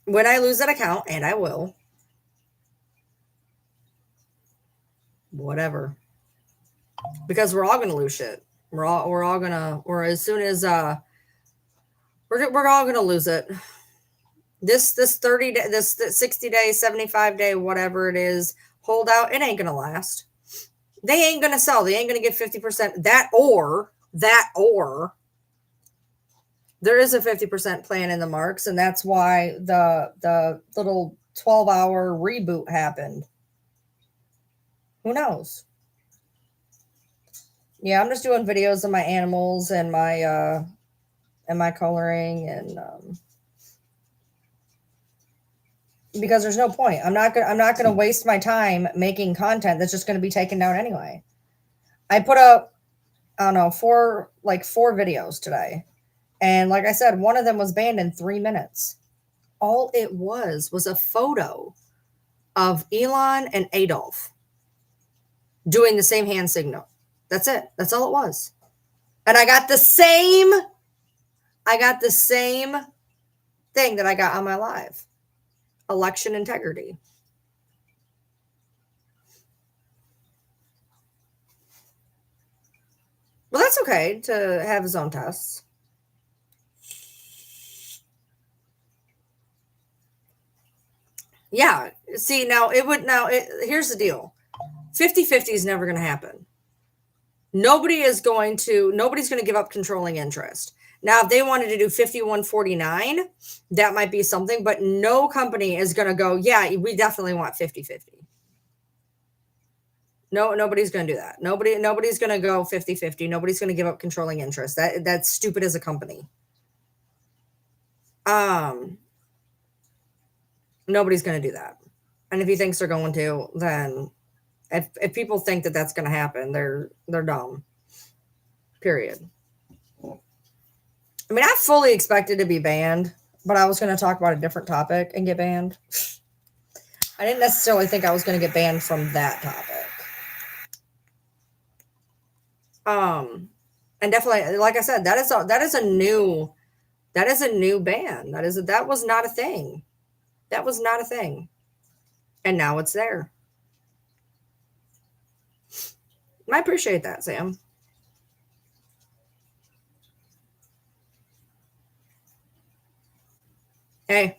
when I lose that account, and I will, whatever, because we're all gonna lose shit. We're all gonna, or as soon as we're all gonna lose it. This 30 day, this 60 day, 75 day, whatever it is, holdout, it ain't gonna last. They ain't gonna sell. They ain't gonna get 50%. That or there is a 50% plan in the marks, and that's why the little 12-hour reboot happened. Who knows? Yeah, I'm just doing videos of my animals and my coloring, and because there's no point. I'm not gonna waste my time making content that's just gonna be taken down anyway. I put up, I don't know, four videos today. And like I said, one of them was banned in 3 minutes. All it was a photo of Elon and Adolf doing the same hand signal. That's it. That's all it was. And I got the same thing that I got on my live. Election integrity. Well, that's okay to have his own tests. Yeah. See, here's the deal. 50-50 is never going to happen. Nobody's going to give up controlling interest. Now, if they wanted to do 51-49, that might be something, but no company is going to go, yeah, we definitely want 50-50. No, nobody's going to do that. Nobody's going to go 50-50. Nobody's going to give up controlling interest. That's stupid as a company. Nobody's going to do that. And if he thinks they're going to, then if people think that that's going to happen, they're dumb. Period. I mean, I fully expected to be banned, but I was going to talk about a different topic and get banned. I didn't necessarily think I was going to get banned from that topic. And definitely, like I said, that is a new ban. That was not a thing. That was not a thing. And now it's there. I appreciate that, Sam. Hey.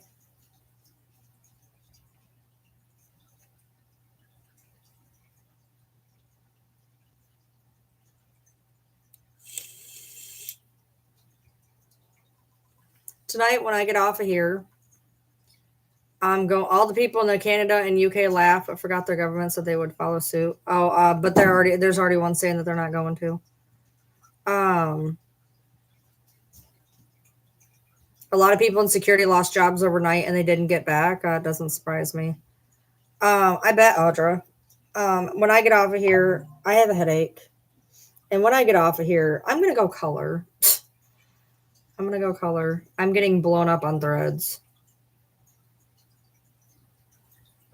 Tonight, when I get off of here, I'm going. All the people in the Canada and UK laugh. I forgot their government said they would follow suit. But there's already one saying that they're not going to. A lot of people in security lost jobs overnight and they didn't get back. It doesn't surprise me. I bet, Audra. When I get off of here, I have a headache. And when I get off of here, I'm going to go color. I'm getting blown up on Threads.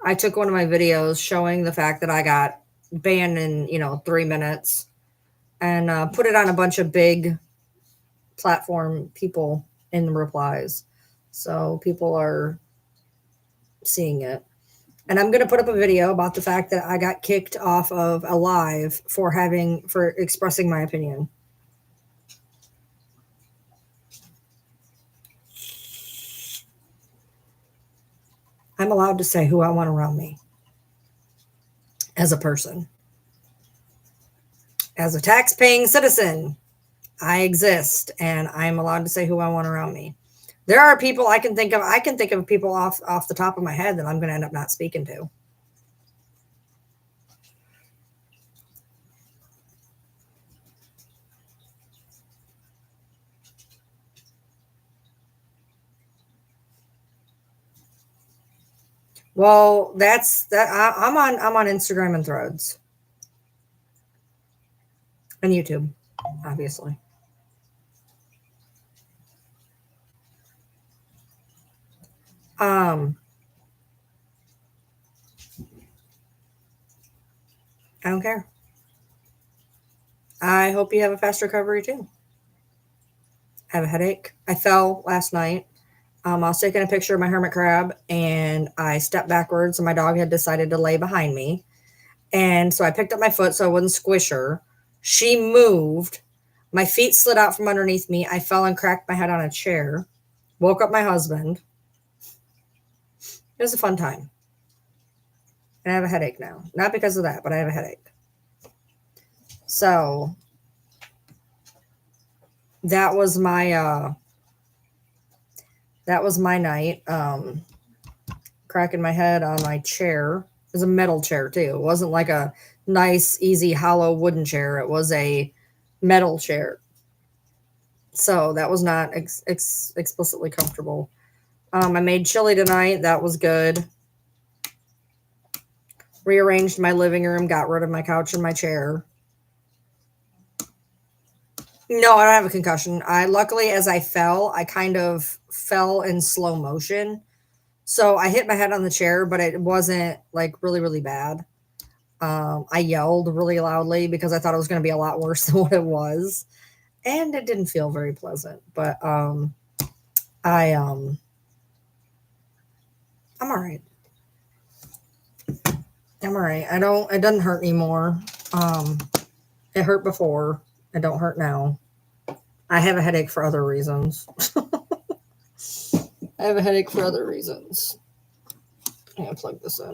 I took one of my videos showing the fact that I got banned in, 3 minutes and put it on a bunch of big platform people in the replies. So people are seeing it. And I'm going to put up a video about the fact that I got kicked off of a live for expressing my opinion. I'm allowed to say who I want around me as a person. As a tax-paying citizen, I exist and I'm allowed to say who I want around me. There are people I can think of. I can think of people off the top of my head that I'm going to end up not speaking to. Well, that's that. I'm on Instagram and Threads and YouTube, obviously. I don't care. I hope you have a fast recovery too. I have a headache. I fell last night. I was taking a picture of my hermit crab and I stepped backwards and my dog had decided to lay behind me. And so I picked up my foot so I wouldn't squish her. She moved. My feet slid out from underneath me. I fell and cracked my head on a chair. Woke up my husband. It was a fun time. And I have a headache now. Not because of that, but I have a headache. So that was my night. Cracking my head on my chair. It was a metal chair too. It wasn't like a nice, easy, hollow wooden chair. It was a metal chair. So that was not explicitly comfortable. I made chili tonight. That was good. Rearranged my living room. Got rid of my couch and my chair. No, I don't have a concussion. Luckily, as I fell, I kind of fell in slow motion. So I hit my head on the chair, but it wasn't like really, really bad. I yelled really loudly because I thought it was going to be a lot worse than what it was. And it didn't feel very pleasant, but I'm all right. I'm all right. It doesn't hurt anymore. It hurt before. It don't hurt now. I have a headache for other reasons. I have a headache for other reasons. I'm gonna plug this in.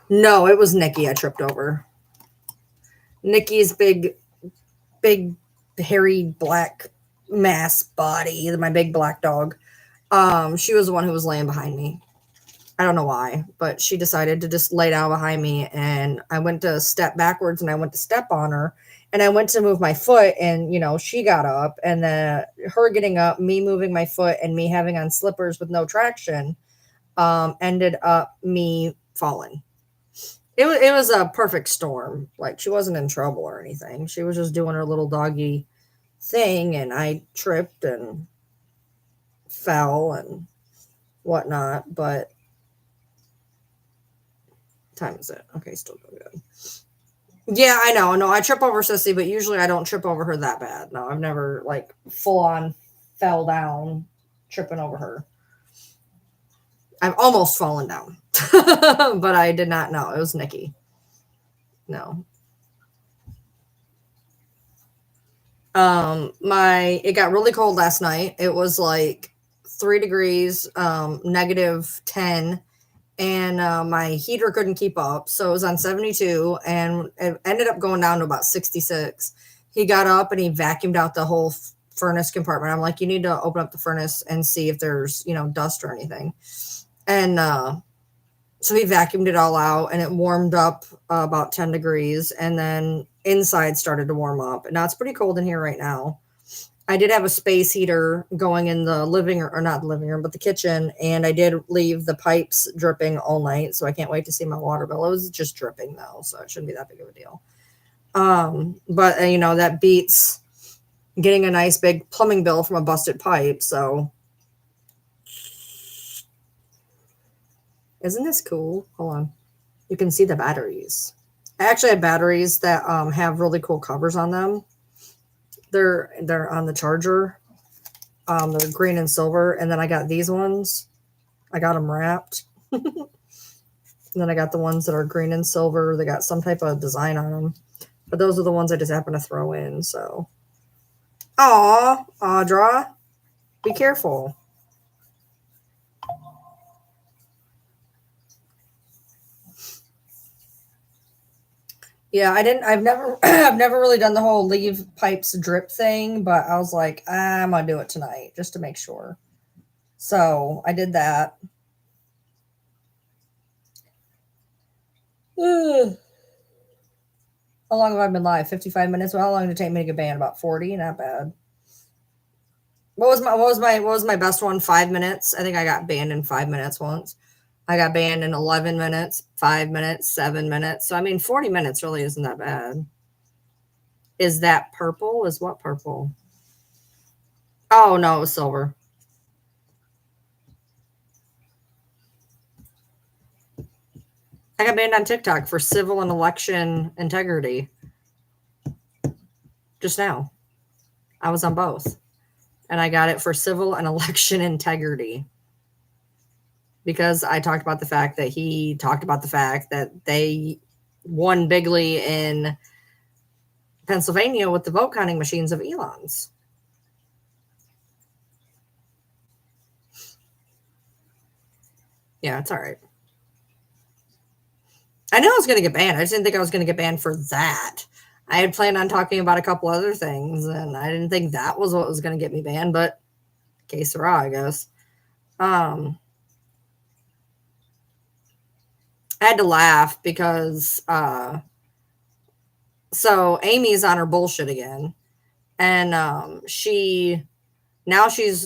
No, it was Nikki I tripped over. Nikki's big, hairy, black mass body, my big black dog. She was the one who was laying behind me. I don't know why, but she decided to just lay down behind me, and I went to step backwards and I went to step on her, and I went to move my foot, and she got up, and then her getting up, me moving my foot, and me having on slippers with no traction, ended up me falling. It was a perfect storm. Like, she wasn't in trouble or anything. She was just doing her little doggy thing, and I tripped and fell and whatnot, but time is it? Okay, still doing good. Yeah, I know. No, I trip over Sissy, but usually I don't trip over her that bad. No, I've never like full on fell down tripping over her. I've almost fallen down, but I did not know. It was Nikki. No. It got really cold last night. It was like 3 degrees, -10. And my heater couldn't keep up. So it was on 72 and it ended up going down to about 66. He got up and he vacuumed out the whole furnace compartment. I'm like, you need to open up the furnace and see if there's, dust or anything. And so he vacuumed it all out and it warmed up about 10 degrees. And then inside started to warm up. And now it's pretty cold in here right now. I did have a space heater going in the living room, or not the living room, but the kitchen. And I did leave the pipes dripping all night. So I can't wait to see my water bill. It was just dripping though. So it shouldn't be that big of a deal. But that beats getting a nice big plumbing bill from a busted pipe. So isn't this cool? Hold on. You can see the batteries. I actually have batteries that have really cool covers on them. They're on the charger. They're green and silver. And then I got these ones. I got them wrapped. And then I got the ones that are green and silver. They got some type of design on them. But those are the ones I just happen to throw in. So, aw, Audra, be careful. Yeah, I've never I've never really done the whole leave pipes drip thing, but I was like, I'm gonna do it tonight just to make sure. So I did that. Ugh. How long have I been live? 55 minutes. Well, how long did it take me to get banned? About 40. Not bad. What was my best one? 5 minutes. I think I got banned in 5 minutes once. I got banned in 11 minutes, 5 minutes, 7 minutes. So I mean 40 minutes really isn't that bad. Is that purple? Is what purple? Oh no, it was silver. I got banned on TikTok for civil and election integrity. Just now. I was on both. And I got it for civil and election integrity. Because I talked about the fact that he talked about the fact that they won bigly in Pennsylvania with the vote counting machines of Elon's. Yeah, it's all right. I knew I was going to get banned. I just didn't think I was going to get banned for that. I had planned on talking about a couple other things, and I didn't think that was what was going to get me banned, but que sera, I guess. I had to laugh because so Amy's on her bullshit again, and she's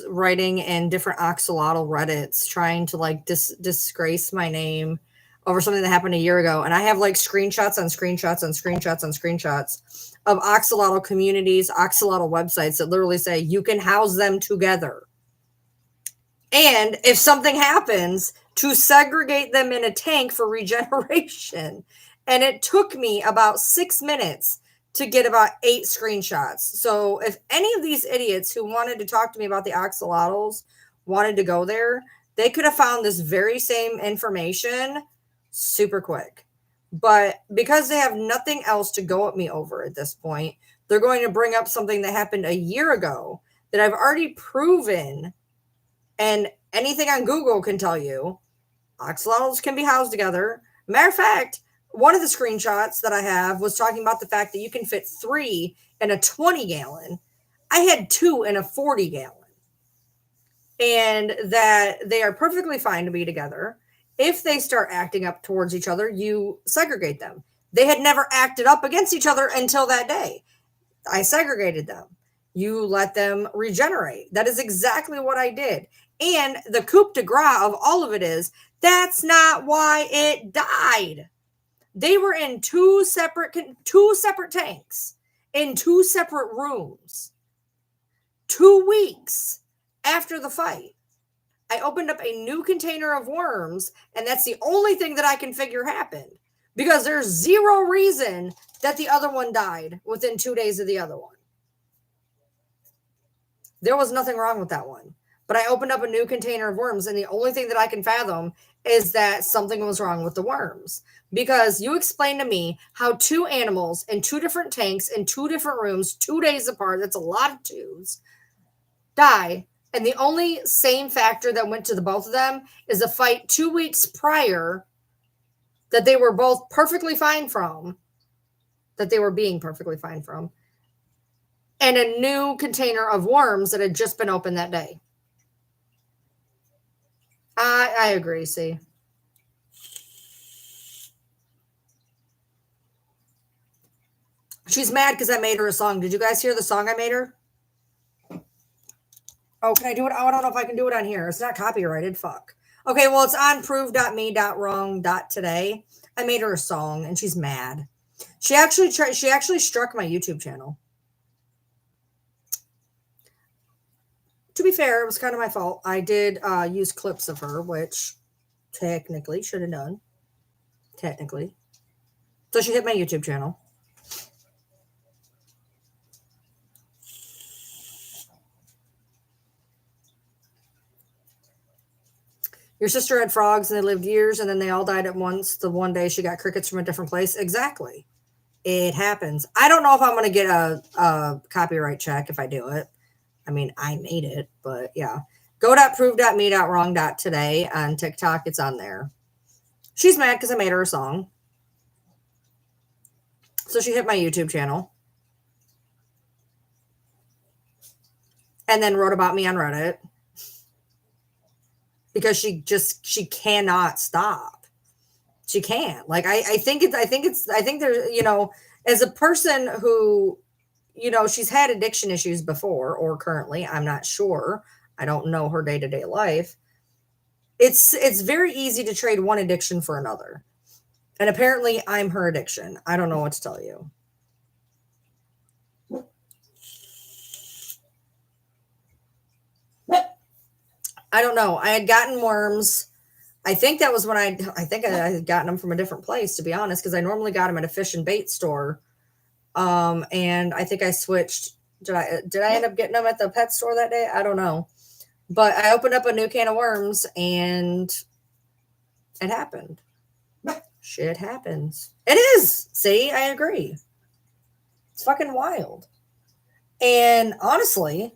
writing in different axolotl Reddits trying to like disgrace my name over something that happened a year ago. And I have like screenshots on screenshots on screenshots on screenshots of axolotl communities, axolotl websites that literally say you can house them together. And if something happens, to segregate them in a tank for regeneration. And it took me about 6 minutes to get about 8 screenshots. So if any of these idiots who wanted to talk to me about the axolotls wanted to go there, they could have found this very same information super quick. But because they have nothing else to go at me over at this point, they're going to bring up something that happened a year ago that I've already proven. And anything on Google can tell you axolotls can be housed together. Matter of fact, one of the screenshots that I have was talking about the fact that you can fit 3 in a 20 gallon. I had 2 in a 40 gallon. And that they are perfectly fine to be together. If they start acting up towards each other, you segregate them. They had never acted up against each other until that day. I segregated them. You let them regenerate. That is exactly what I did. And the coup de grace of all of it is that's not why it died. They were in two separate tanks in 2 separate rooms. 2 weeks after the fight, I opened up a new container of worms, and that's the only thing that I can figure happened because there's zero reason that the other one died within 2 days of the other one. There was nothing wrong with that one. But I opened up a new container of worms, and the only thing that I can fathom is that something was wrong with the worms. Because you explained to me how 2 animals in 2 different tanks in 2 different rooms, 2 days apart, that's a lot of 2s, die. And the only same factor that went to the both of them is a fight 2 weeks prior that they were both perfectly fine from, that they were being perfectly fine from, and a new container of worms that had just been opened that day. I agree, see. She's mad because I made her a song. Did you guys hear the song I made her? Oh, can I do it? Oh, I don't know if I can do it on here. It's not copyrighted. Fuck. Okay, well, it's on prove.me.wrong.today. I made her a song, and she's mad. She actually struck my YouTube channel. To be fair, it was kind of my fault. I did use clips of her, which technically should have done. Technically. So she hit my YouTube channel. Your sister had frogs and they lived years and then they all died at once. The one day she got crickets from a different place. Exactly. It happens. I don't know if I'm going to get a copyright check if I do it. I mean, I made it, but yeah. Go.prove.me.wrong.today on TikTok. It's on there. She's mad because I made her a song. So she hit my YouTube channel. And then wrote about me on Reddit. Because she cannot stop. She can't. Like, I think there's, you know, as a person who, you know, she's had addiction issues before or currently, I'm not sure. I don't know her day-to-day life. It's very easy to trade one addiction for another. And apparently I'm her addiction. I don't know what to tell you. I don't know. I had gotten worms. I think that was when I had gotten them from a different place, to be honest, because I normally got them at a fish and bait store. And I think I switched. Did I end up getting them at the pet store that day? I don't know. But I opened up a new can of worms and it happened. Shit happens. It is. See, I agree. It's fucking wild. And honestly,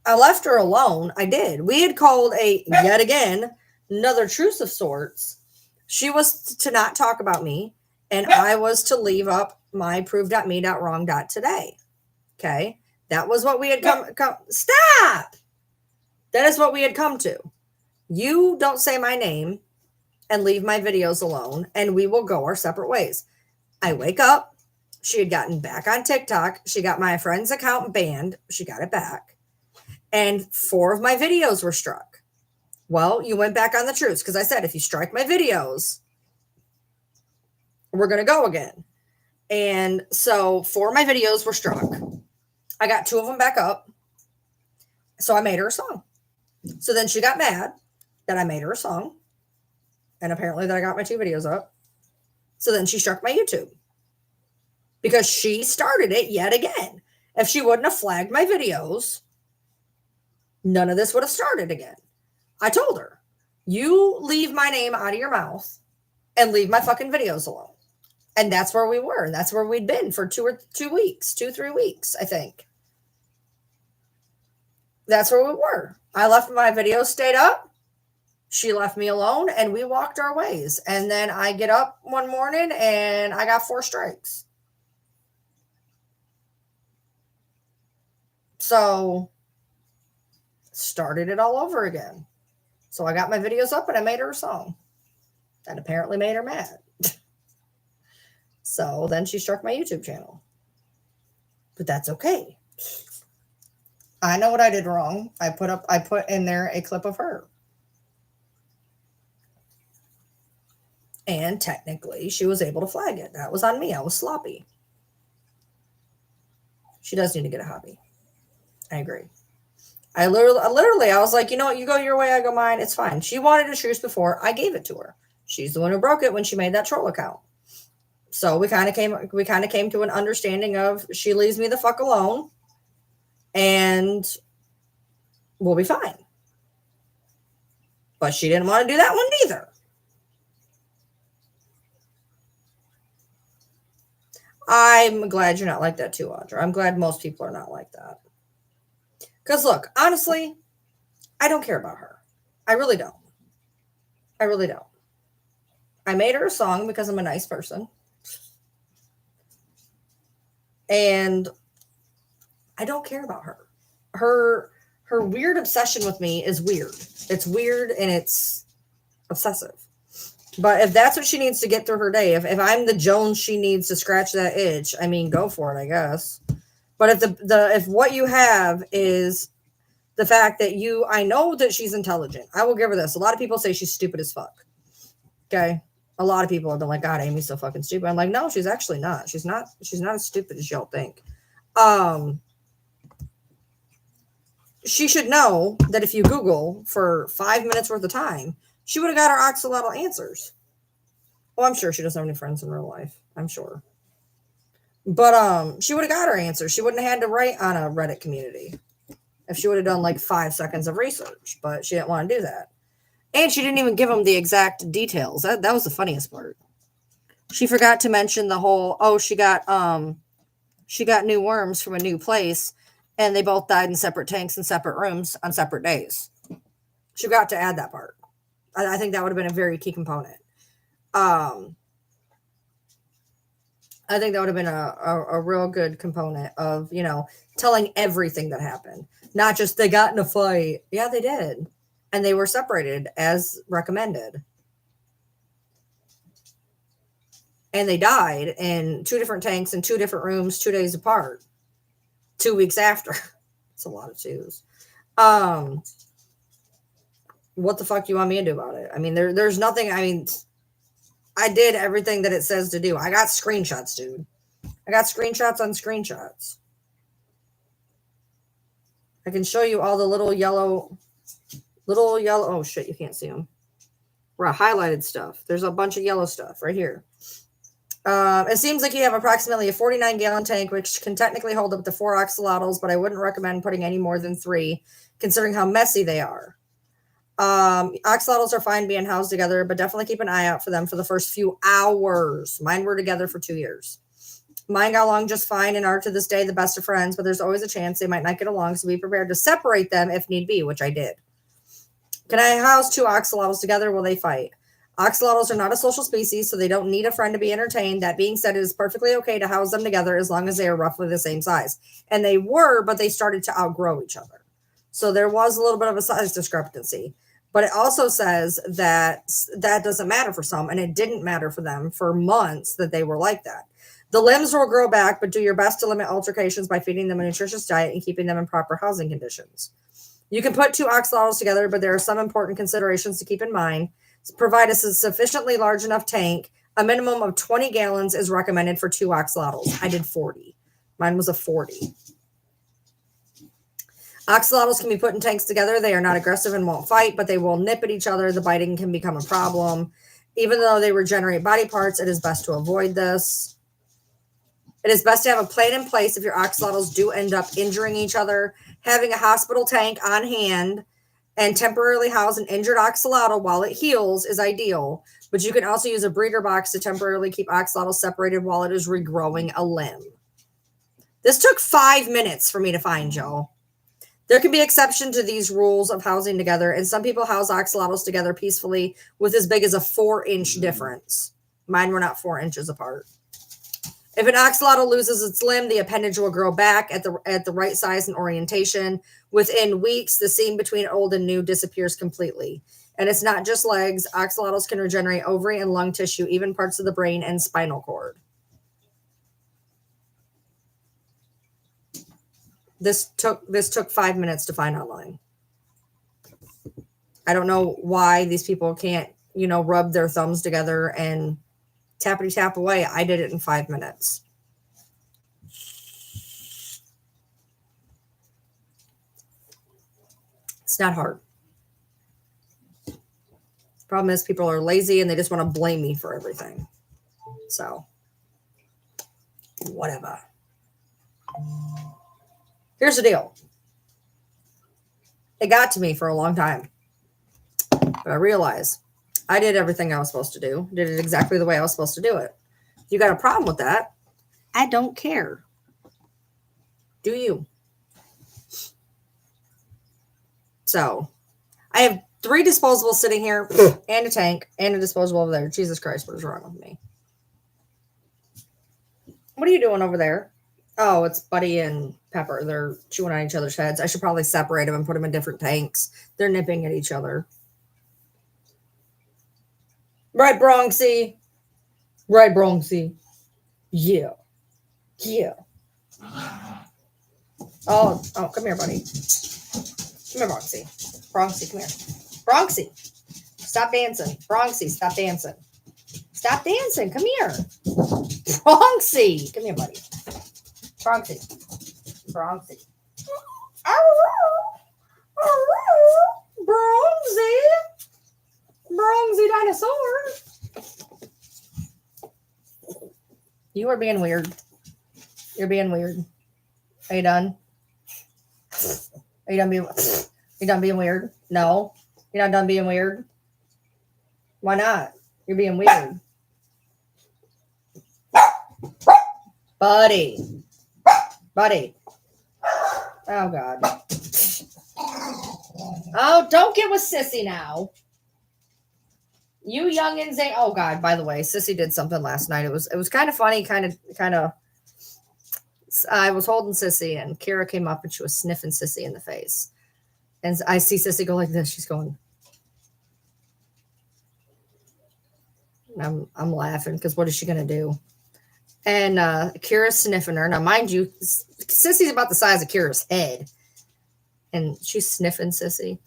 I left her alone. I did. We had called yet again, another truce of sorts. She was to not talk about me, and I was to leave up my prove.me.wrong.today. Okay. That was what we had come. Stop. That is what we had come to. You don't say my name and leave my videos alone, and we will go our separate ways. I wake up. She had gotten back on TikTok. She got my friend's account banned. She got it back. And 4 of my videos were struck. Well, you went back on the truce because I said, if you strike my videos, we're going to go again. And so 4 of my videos were struck. I got 2 of them back up. So I made her a song. So then she got mad that I made her a song. And apparently that I got my 2 videos up. So then she struck my YouTube. Because she started it yet again. If she wouldn't have flagged my videos, none of this would have started again. I told her, you leave my name out of your mouth and leave my fucking videos alone. And that's where we were. That's where we'd been for 3 weeks, I think. That's where we were. I left my videos stayed up. She left me alone and we walked our ways. And then I get up one morning and I got 4 strikes. So started it all over again. So I got my videos up and I made her a song. That apparently made her mad. So then she struck my YouTube channel. But that's okay. I know what I did wrong. I put in there a clip of her. And technically she was able to flag it. That was on me. I was sloppy. She does need to get a hobby. I agree. I literally, I was like, you know what? You go your way, I go mine. It's fine. She wanted a truce before. I gave it to her. She's the one who broke it when she made that troll account. So we kind of came to an understanding of she leaves me the fuck alone and we'll be fine. But she didn't want to do that one either. I'm glad you're not like that too, Audra. I'm glad most people are not like that. Because look, honestly, I don't care about her. I really don't. I really don't. I made her a song because I'm a nice person. And I don't care about her. Her weird obsession with me is weird. It's weird and it's obsessive. But if that's what she needs to get through her day, if I'm the Jones she needs to scratch that itch, I mean, go for it, I guess. But if what you have is the fact that I know that she's intelligent. I will give her this. A lot of people say she's stupid as fuck. Okay. A lot of people have been like, God, Amy's so fucking stupid. I'm like, no, she's actually not. She's not as stupid as y'all think. She should know that if you Google for 5 minutes worth of time, she would have got her axolotl answers. Well, I'm sure she doesn't have any friends in real life. I'm sure. But she would have got her answers. She wouldn't have had to write on a Reddit community if she would have done like 5 seconds of research, but she didn't want to do that. And she didn't even give them the exact details. That was the funniest part. She forgot to mention the whole, she got new worms from a new place, and they both died in separate tanks in separate rooms on separate days. She forgot to add that part. I think that would have been a very key component. I think that would have been a real good component of, telling everything that happened. Not just they got in a fight. Yeah, they did. And they were separated as recommended. And they died in 2 different tanks in 2 different rooms 2 days apart. 2 weeks after. It's a lot of twos. What the fuck do you want me to do about it? I mean, there's nothing. I mean, I did everything that it says to do. I got screenshots, dude. I got screenshots on screenshots. I can show you all the little yellow. Oh shit, you can't see them. Right, highlighted stuff. There's a bunch of yellow stuff right here. It seems like you have approximately a 49-gallon tank, which can technically hold up to 4 axolotls, but I wouldn't recommend putting any more than 3, considering how messy they are. Axolotls are fine being housed together, but definitely keep an eye out for them for the first few hours. Mine were together for 2 years. Mine got along just fine and are to this day the best of friends, but there's always a chance they might not get along, so be prepared to separate them if need be, which I did. Can I house 2 axolotls together? Will they fight? Axolotls are not a social species, so they don't need a friend to be entertained. That being said, it is perfectly okay to house them together as long as they are roughly the same size. And they were, but they started to outgrow each other. So there was a little bit of a size discrepancy. But it also says that that doesn't matter for some, and it didn't matter for them for months that they were like that. The limbs will grow back, but do your best to limit altercations by feeding them a nutritious diet and keeping them in proper housing conditions. You can put 2 axolotls together, but there are some important considerations to keep in mind. Provide a sufficiently large enough tank. A minimum of 20 gallons is recommended for 2 axolotls. I did 40. Mine was a 40. Axolotls can be put in tanks together. They are not aggressive and won't fight, but they will nip at each other. The biting can become a problem. Even though they regenerate body parts, it is best to avoid this. It is best to have a plan in place if your axolotls do end up injuring each other. Having a hospital tank on hand and temporarily house an injured axolotl while it heals is ideal, but you can also use a breeder box to temporarily keep axolotls separated while it is regrowing a limb. This took 5 minutes for me to find, Joe. There can be exception to these rules of housing together, and some people house axolotls together peacefully with as big as a 4-inch difference. Mine were not 4 inches apart. If an axolotl loses its limb, the appendage will grow back at the right size and orientation. Within weeks, the seam between old and new disappears completely. And it's not just legs. Axolotls can regenerate ovary and lung tissue, even parts of the brain and spinal cord. This took 5 minutes to find online. I don't know why these people can't, rub their thumbs together and tappity tap away. I did it in 5 minutes. It's not hard. Problem is people are lazy and they just want to blame me for everything. So, whatever. Here's the deal. It got to me for a long time. But I realized I did everything I was supposed to do. Did it exactly the way I was supposed to do it. If you got a problem with that, I don't care. Do you? So, I have 3 disposables sitting here and a tank and a disposable over there. Jesus Christ, what is wrong with me? What are you doing over there? Oh, it's Buddy and Pepper. They're chewing on each other's heads. I should probably separate them and put them in different tanks. They're nipping at each other. Right, Bronxy? Right, Bronxy? Yeah. Yeah. Oh, come here, buddy. Come here, Bronxy. Bronxy, come here. Bronxy, stop dancing. Bronxy, stop dancing. Stop dancing. Come here. Bronxy. Come here, buddy. Bronxy. Bronxy. Bronxy. Bronxy dinosaur. You are being weird. You're being weird. Are you done? Are you done being weird? No. You're not done being weird? Why not? You're being weird. Buddy. Oh, God. Oh, don't get with Sissy now. You youngins ain't. Oh, God, by the way, Sissy did something last night. It was kind of funny, kind of. I was holding Sissy, and Kira came up, and she was sniffing Sissy in the face. And I see Sissy go like this. She's going. I'm laughing because what is she going to do? And Kira's sniffing her. Now, mind you, Sissy's about the size of Kira's head. And she's sniffing Sissy.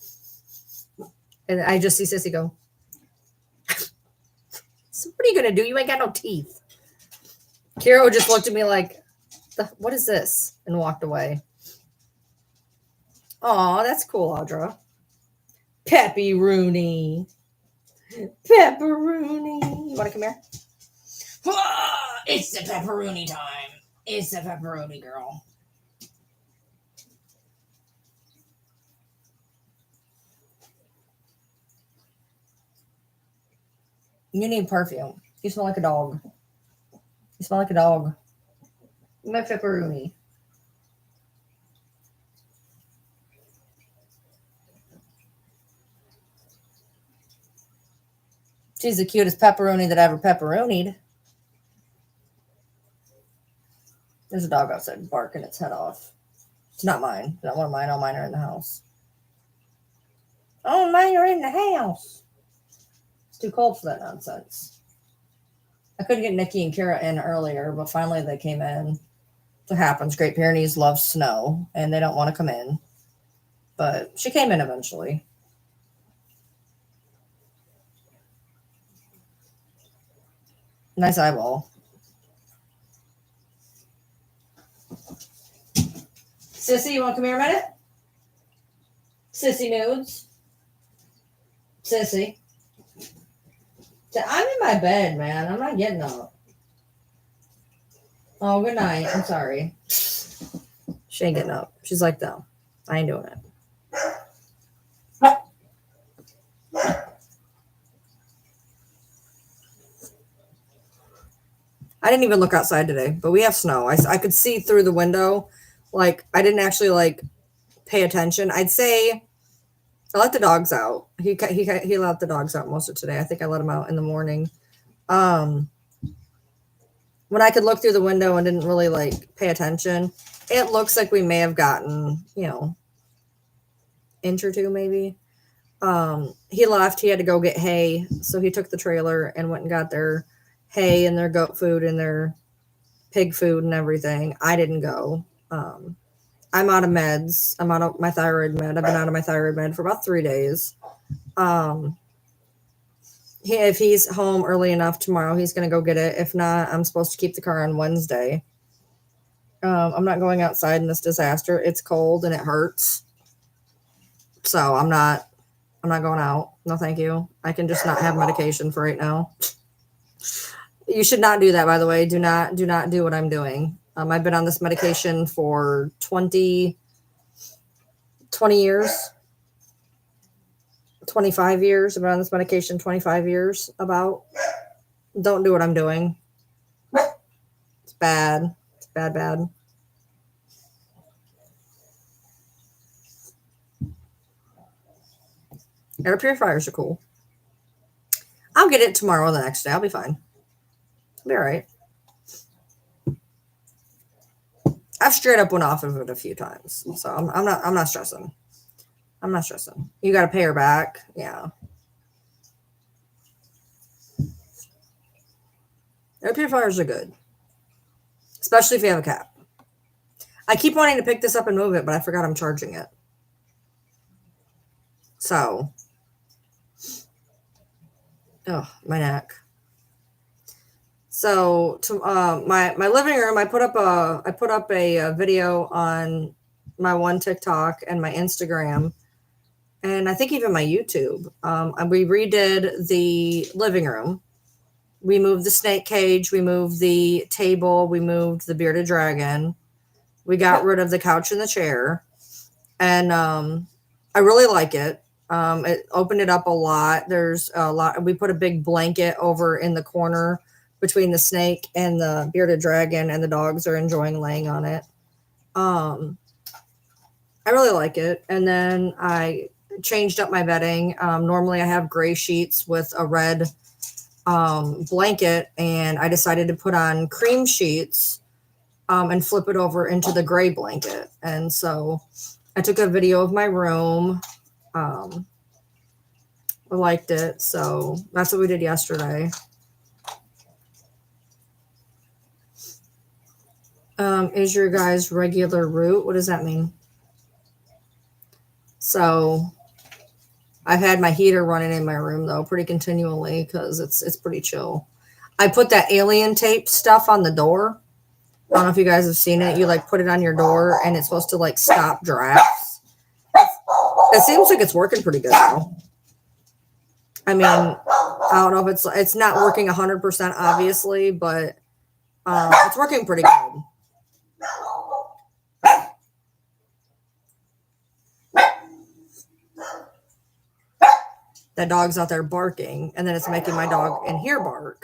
And I just see Sissy go, so what are you going to do? You ain't got no teeth. Kira just looked at me like, what is this? And walked away. Oh, that's cool, Audra. Peppy Rooney. Pepperoni. You want to come here? It's the pepperoni time. It's the pepperoni girl. You need perfume. You smell like a dog. You smell like a dog. My pepperoni. She's the cutest pepperoni that ever pepperonied. There's a dog outside barking its head off. It's not mine. It's not one of mine. All mine are in the house. All mine are in the house. It's too cold for that nonsense. I couldn't get Nikki and Kira in earlier, but finally they came in. What happens? Great Pyrenees love snow, and they don't want to come in. But she came in eventually. Nice eyeball. Sissy, you want to come here a minute? Sissy nudes. Sissy. I'm in my bed, man. I'm not getting up. Oh, good night. I'm sorry. She ain't getting up. She's like, no, I ain't doing it. I didn't even look outside today, but we have snow. I could see through the window. Like, I didn't actually, like, pay attention. I'd say I let the dogs out. He let the dogs out most of today. I think I let them out in the morning. When I could look through the window and didn't really, like, pay attention, it looks like we may have gotten, inch or two maybe. He left. He had to go get hay, so he took the trailer and went and got their hay and their goat food and their pig food and everything. I didn't go. I'm out of meds. I'm out of my thyroid med. I've been out of my thyroid med for about 3 days. If he's home early enough tomorrow, he's going to go get it. If not, I'm supposed to keep the car on Wednesday. I'm not going outside in this disaster. It's cold and it hurts. So I'm not going out. No, thank you. I can just not have medication for right now. You should not do that, by the way. Do not do what I'm doing. I've been on this medication for 20 years, 25 years. I've been on this medication 25 years about. Don't do what I'm doing. It's bad. It's bad. Air purifiers are cool. I'll get it tomorrow or the next day. I'll be fine. I'll be all right. I've straight up went off of it a few times, so I'm not stressing. I'm not stressing. You got to pay her back. Yeah. Air purifiers are good, especially if you have a cap. I keep wanting to pick this up and move it, but I forgot I'm charging it. So, my neck. So to my living room, I put up a video on my one TikTok and my Instagram, and I think even my YouTube. We redid the living room. We moved the snake cage. We moved the table. We moved the bearded dragon. We got rid of the couch and the chair, and I really like it. It opened it up a lot. There's a lot. We put a big blanket over in the corner between the snake and the bearded dragon, and the dogs are enjoying laying on it. I really like it. And then I changed up my bedding. Normally I have gray sheets with a red blanket, and I decided to put on cream sheets and flip it over into the gray blanket. And so I took a video of my room. I liked it. So that's what we did yesterday. Is your guys' regular route? What does that mean? So I've had my heater running in my room though pretty continually because it's pretty chill. I put that alien tape stuff on the door. I don't know if you guys have seen it. You like put it on your door and it's supposed to like stop drafts. It seems like it's working pretty good though. I mean, I don't know if it's not working 100% obviously, but it's working pretty good. That dog's out there barking, and then it's making my dog in here bark.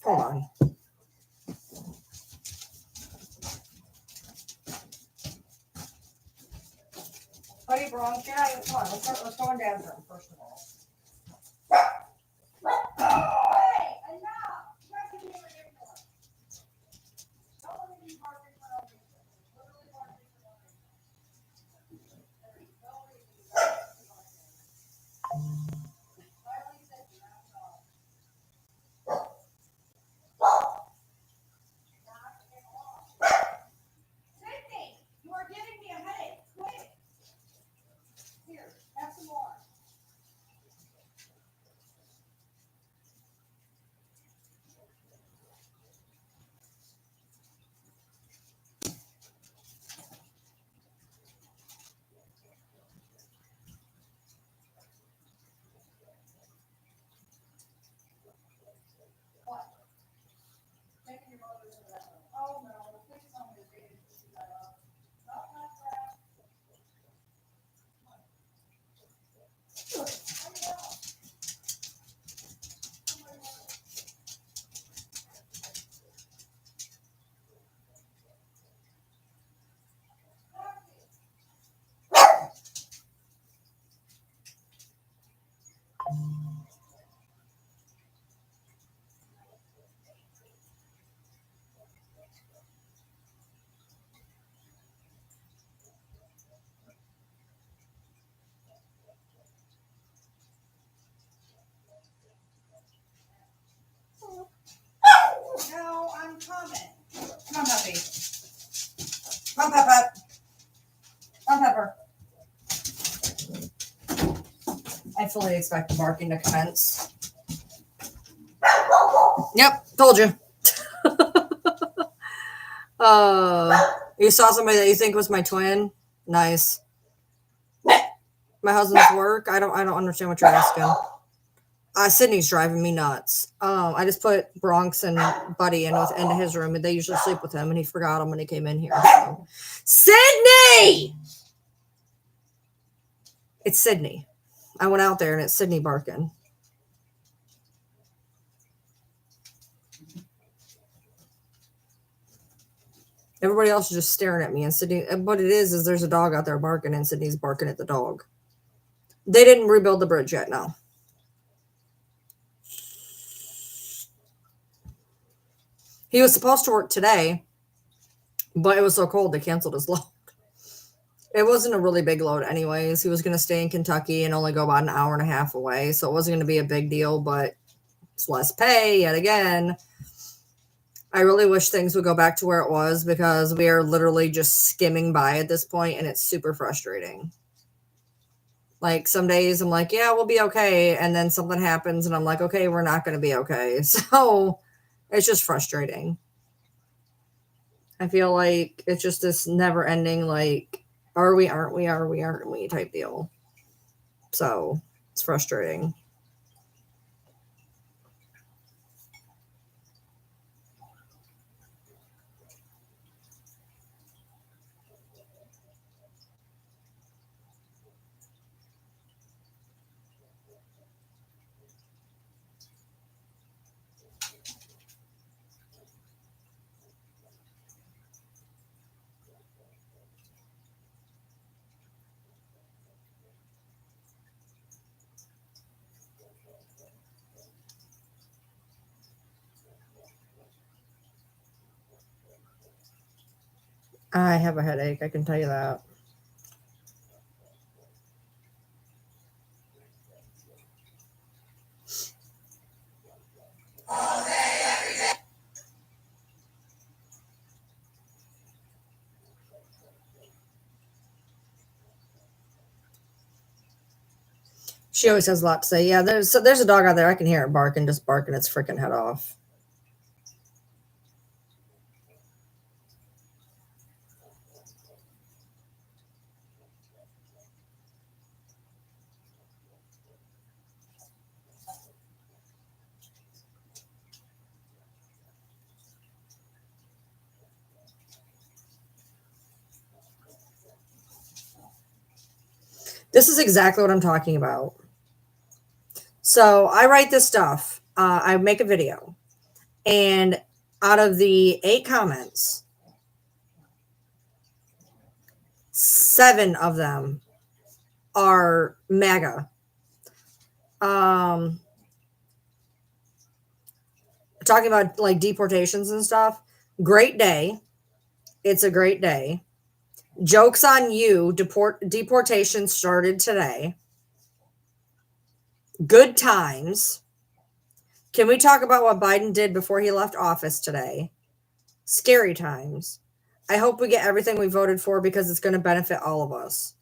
Hold on. Buddy Bronx, get out of the car. Let's go in Dad's room first of all. Hey, enough! You guys can be ridiculous. Don't let me be barking for no reason. Literally barking for no reason. There's no reason to bark. Finally said you're not dog. Sydney, you are giving me a headache. Quit. Here, have some more. What? Taking your mother to that room. Oh no, please tell me to take it to that up. Not that. No, I'm coming. Come on, puppy. Come on, Pepper. Come on, Pepper. I fully expect the barking to commence. Yep, told you. You saw somebody that you think was my twin? Nice. My husband's work? I don't understand what you're asking. Sydney's driving me nuts. I just put Bronx and Buddy into his room, and they usually sleep with him, and he forgot him when he came in here. So. Sydney! It's Sydney. I went out there, and it's Sydney barking. Everybody else is just staring at me, and Sydney. What it is there's a dog out there barking, and Sydney's barking at the dog. They didn't rebuild the bridge yet, no. He was supposed to work today, but it was so cold they canceled his load. It wasn't a really big load anyways. He was going to stay in Kentucky and only go about an hour and a half away, so it wasn't going to be a big deal, but it's less pay yet again. I really wish things would go back to where it was because we are literally just skimming by at this point, and it's super frustrating. Like some days I'm like, yeah, we'll be okay, and then something happens and I'm like, okay, we're not going to be okay. So it's just frustrating. I feel like it's just this never ending, like, are we, aren't we type deal. So it's frustrating. I have a headache, I can tell you that. She always has a lot to say. Yeah, there's a dog out there. I can hear it barking, just barking its freaking head off. This is exactly what I'm talking about. So I write this stuff. I make a video, and out of the 8 comments, 7 of them are MAGA. Talking about like deportations and stuff. Great day. It's a great day. Joke's on you. Deportation started today. Good times. Can we talk about what Biden did before he left office today? Scary times. I hope we get everything we voted for because it's going to benefit all of us.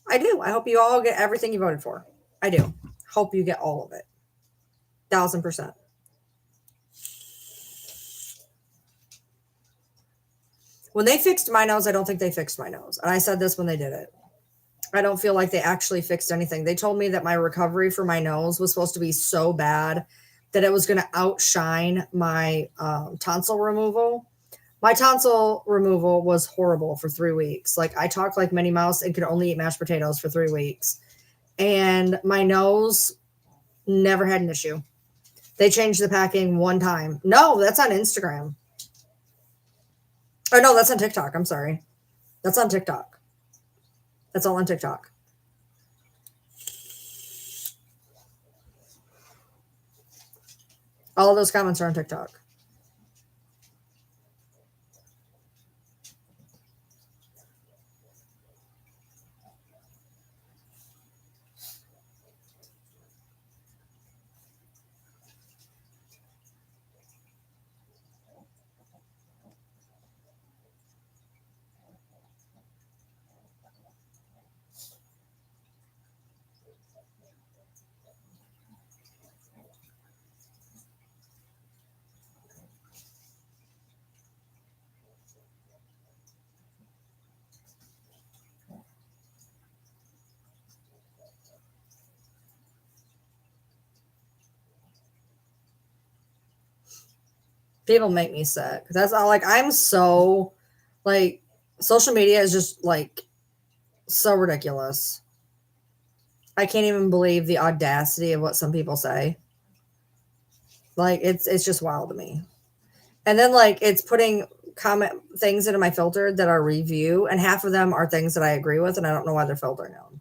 I do. I hope you all get everything you voted for. I do. Hope you get all of it. 1000%. When they fixed my nose, I don't think they fixed my nose. And I said this when they did it. I don't feel like they actually fixed anything. They told me that my recovery for my nose was supposed to be so bad that it was going to outshine my tonsil removal. My tonsil removal was horrible for 3 weeks. Like, I talked like Minnie Mouse and could only eat mashed potatoes for 3 weeks. And my nose never had an issue. They changed the packing one time. No, that's on Instagram. Or no, that's on TikTok. I'm sorry. That's on TikTok. That's all on TikTok. All of those comments are on TikTok. People make me sick. That's all. Like, I'm so, like, social media is just like so ridiculous. I can't even believe the audacity of what some people say. Like, it's just wild to me. And then like it's putting comment things into my filter that are review, and half of them are things that I agree with, and I don't know why they're filtering them.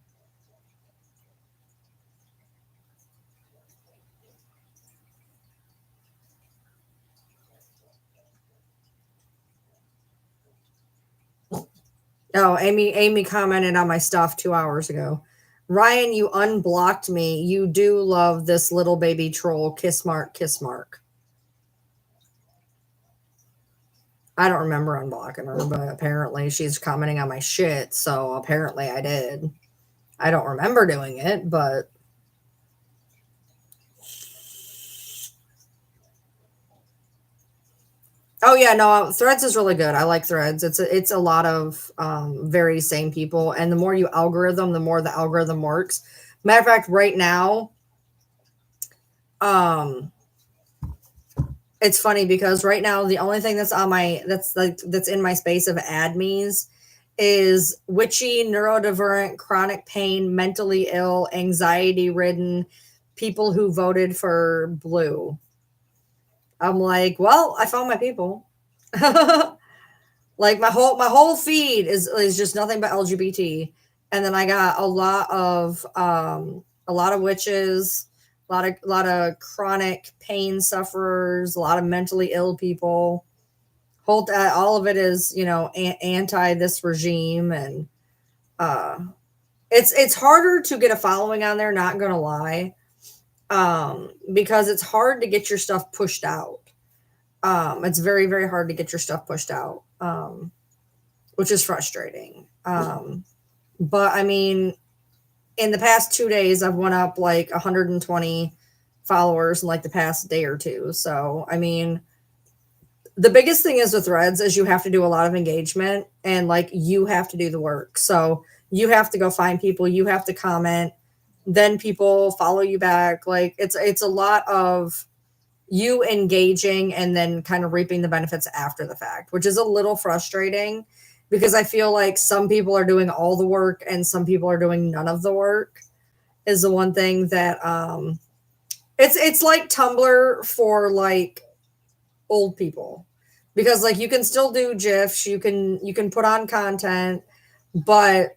Oh, Amy commented on my stuff 2 hours ago. Ryan, you unblocked me. You do love this little baby troll. Kiss mark, kiss mark. I don't remember unblocking her, but apparently she's commenting on my shit, so apparently I did. I don't remember doing it, but oh yeah, no, Threads is really good. I like Threads. It's a lot of very same people, and the more you algorithm, the more the algorithm works. Matter of fact, right now, um, it's funny because right now the only thing that's on my that's in my space of add me's is witchy, neurodivergent, chronic pain, mentally ill, anxiety ridden, people who voted for blue. I'm like, well, I found my people. Like my whole feed is just nothing but LGBT, and then I got a lot of witches, a lot of chronic pain sufferers, a lot of mentally ill people. all of it is, anti this regime, and it's harder to get a following on there, not gonna lie, because it's hard to get your stuff pushed out. It's very, very hard to get your stuff pushed out, which is frustrating. But I mean, in the past 2 days, I've went up like 120 followers in like the past day or two. So, I mean, the biggest thing is with Threads is you have to do a lot of engagement, and like you have to do the work. So you have to go find people, you have to comment, then people follow you back. Like it's a lot of you engaging and then kind of reaping the benefits after the fact, which is a little frustrating because I feel like some people are doing all the work and some people are doing none of the work, is the one thing that it's like Tumblr for like old people, because like you can still do GIFs, you can put on content, but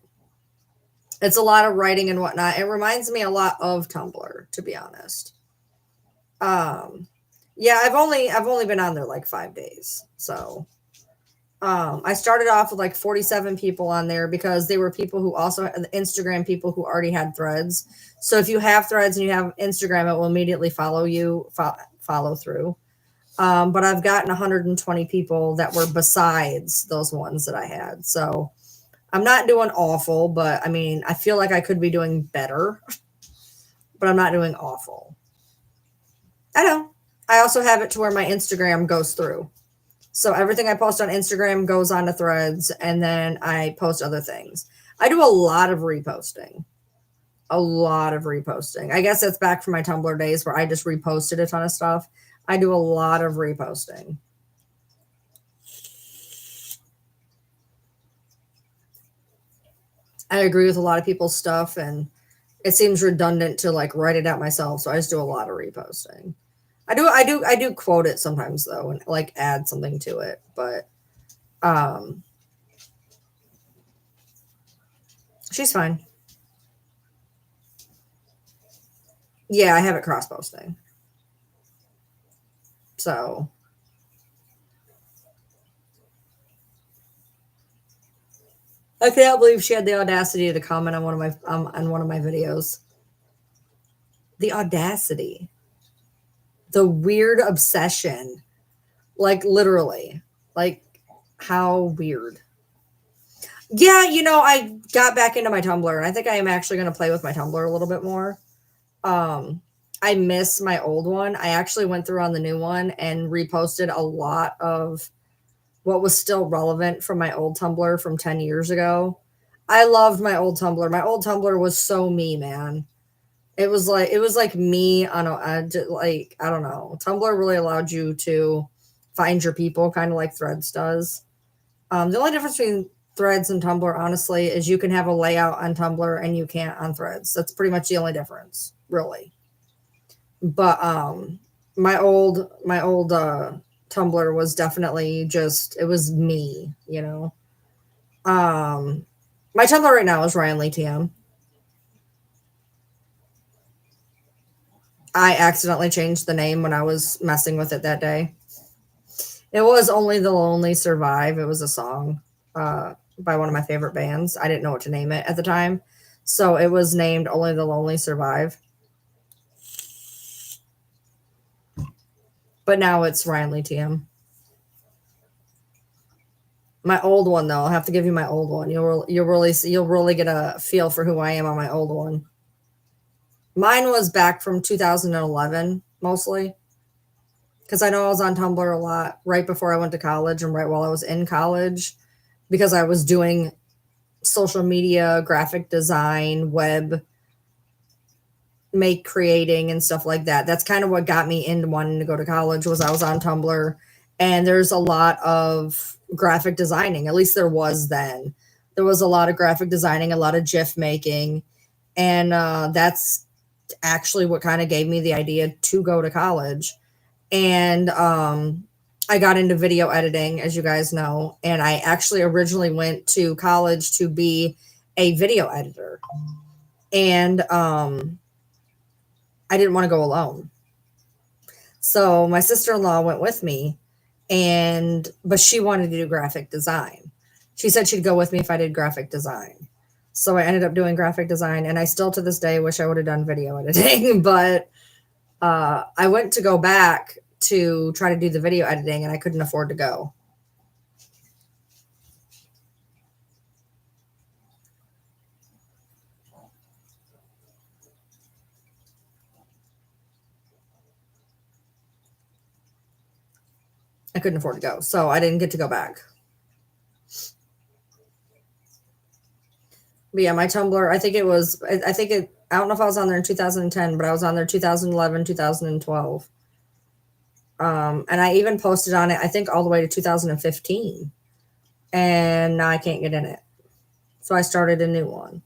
it's a lot of writing and whatnot. It reminds me a lot of Tumblr, to be honest. Yeah, I've only been on there like 5 days. So I started off with like 47 people on there because they were people who also had Instagram, people who already had Threads. So if you have Threads and you have Instagram, it will immediately follow you, follow through. But I've gotten 120 people that were besides those ones that I had. So I'm not doing awful, but I mean, I feel like I could be doing better, but I'm not doing awful. I know. I also have it to where my Instagram goes through. So everything I post on Instagram goes onto Threads, and then I post other things. I do a lot of reposting. A lot of reposting. I guess that's back from my Tumblr days where I just reposted a ton of stuff. I do a lot of reposting. I agree with a lot of people's stuff, and it seems redundant to like write it out myself. So I just do a lot of reposting. I do quote it sometimes though, and like add something to it, but she's fine. Yeah, I have it cross posting. So I can't believe she had the audacity to comment on one of my videos. The audacity, the weird obsession, like literally, like how weird. Yeah, I got back into my Tumblr, and I think I am actually going to play with my Tumblr a little bit more. I miss my old one. I actually went through on the new one and reposted a lot of what was still relevant from my old Tumblr from 10 years ago. I loved my old Tumblr. My old Tumblr was so me, man. It was like me on like I don't know. Tumblr really allowed you to find your people, kind of like Threads does. The only difference between Threads and Tumblr, honestly, is you can have a layout on Tumblr and you can't on Threads. That's pretty much the only difference, really. But my old Tumblr was definitely just it was me. My Tumblr right now is Ryan Lee TM. I accidentally changed the name when I was messing with it that day. It was Only the Lonely Survive. It was a song by one of my favorite bands. I didn't know what to name it at the time. So it was named Only the Lonely Survive. But now it's Ryan Lee TM. My old one though, I'll have to give you my old one. You'll really get a feel for who I am on my old one. Mine was back from 2011 mostly, because I know I was on Tumblr a lot right before I went to college and right while I was in college, because I was doing social media, graphic design, web creating and stuff like that. That's kind of what got me into wanting to go to college, was I was on Tumblr, and there's a lot of graphic designing. At least there was then. There was a lot of graphic designing, a lot of GIF making, and that's actually what kind of gave me the idea to go to college. And I got into video editing, as you guys know, and I actually originally went to college to be a video editor. And I didn't want to go alone. So my sister-in-law went with me, but she wanted to do graphic design. She said she'd go with me if I did graphic design. So I ended up doing graphic design, and I still to this day wish I would have done video editing, but I went to go back to try to do the video editing, and I couldn't afford to go. I couldn't afford to go, so I didn't get to go back. But yeah, my Tumblr, I don't know if I was on there in 2010, but I was on there 2011, 2012. And I even posted on it, I think all the way to 2015. And now I can't get in it. So I started a new one.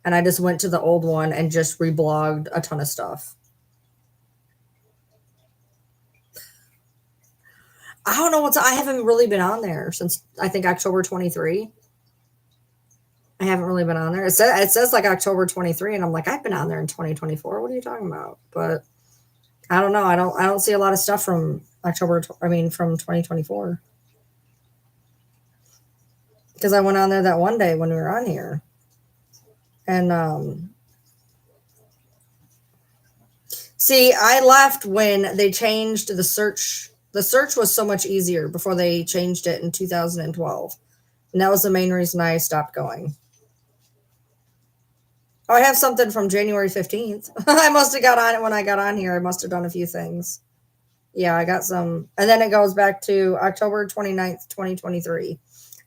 And I just went to the old one and just reblogged a ton of stuff. I don't know I haven't really been on there since I think October 23. I haven't really been on there. It says like October 23, and I'm like, I've been on there in 2024. What are you talking about? But I don't know. I don't see a lot of stuff from from 2024. Because I went on there that one day when we were on here. And see, I left when they changed the search. The search was so much easier before they changed it in 2012. And that was the main reason I stopped going. Oh, I have something from January 15th. I must have got on it when I got on here. I must have done a few things. Yeah, I got some. And then it goes back to October 29th, 2023.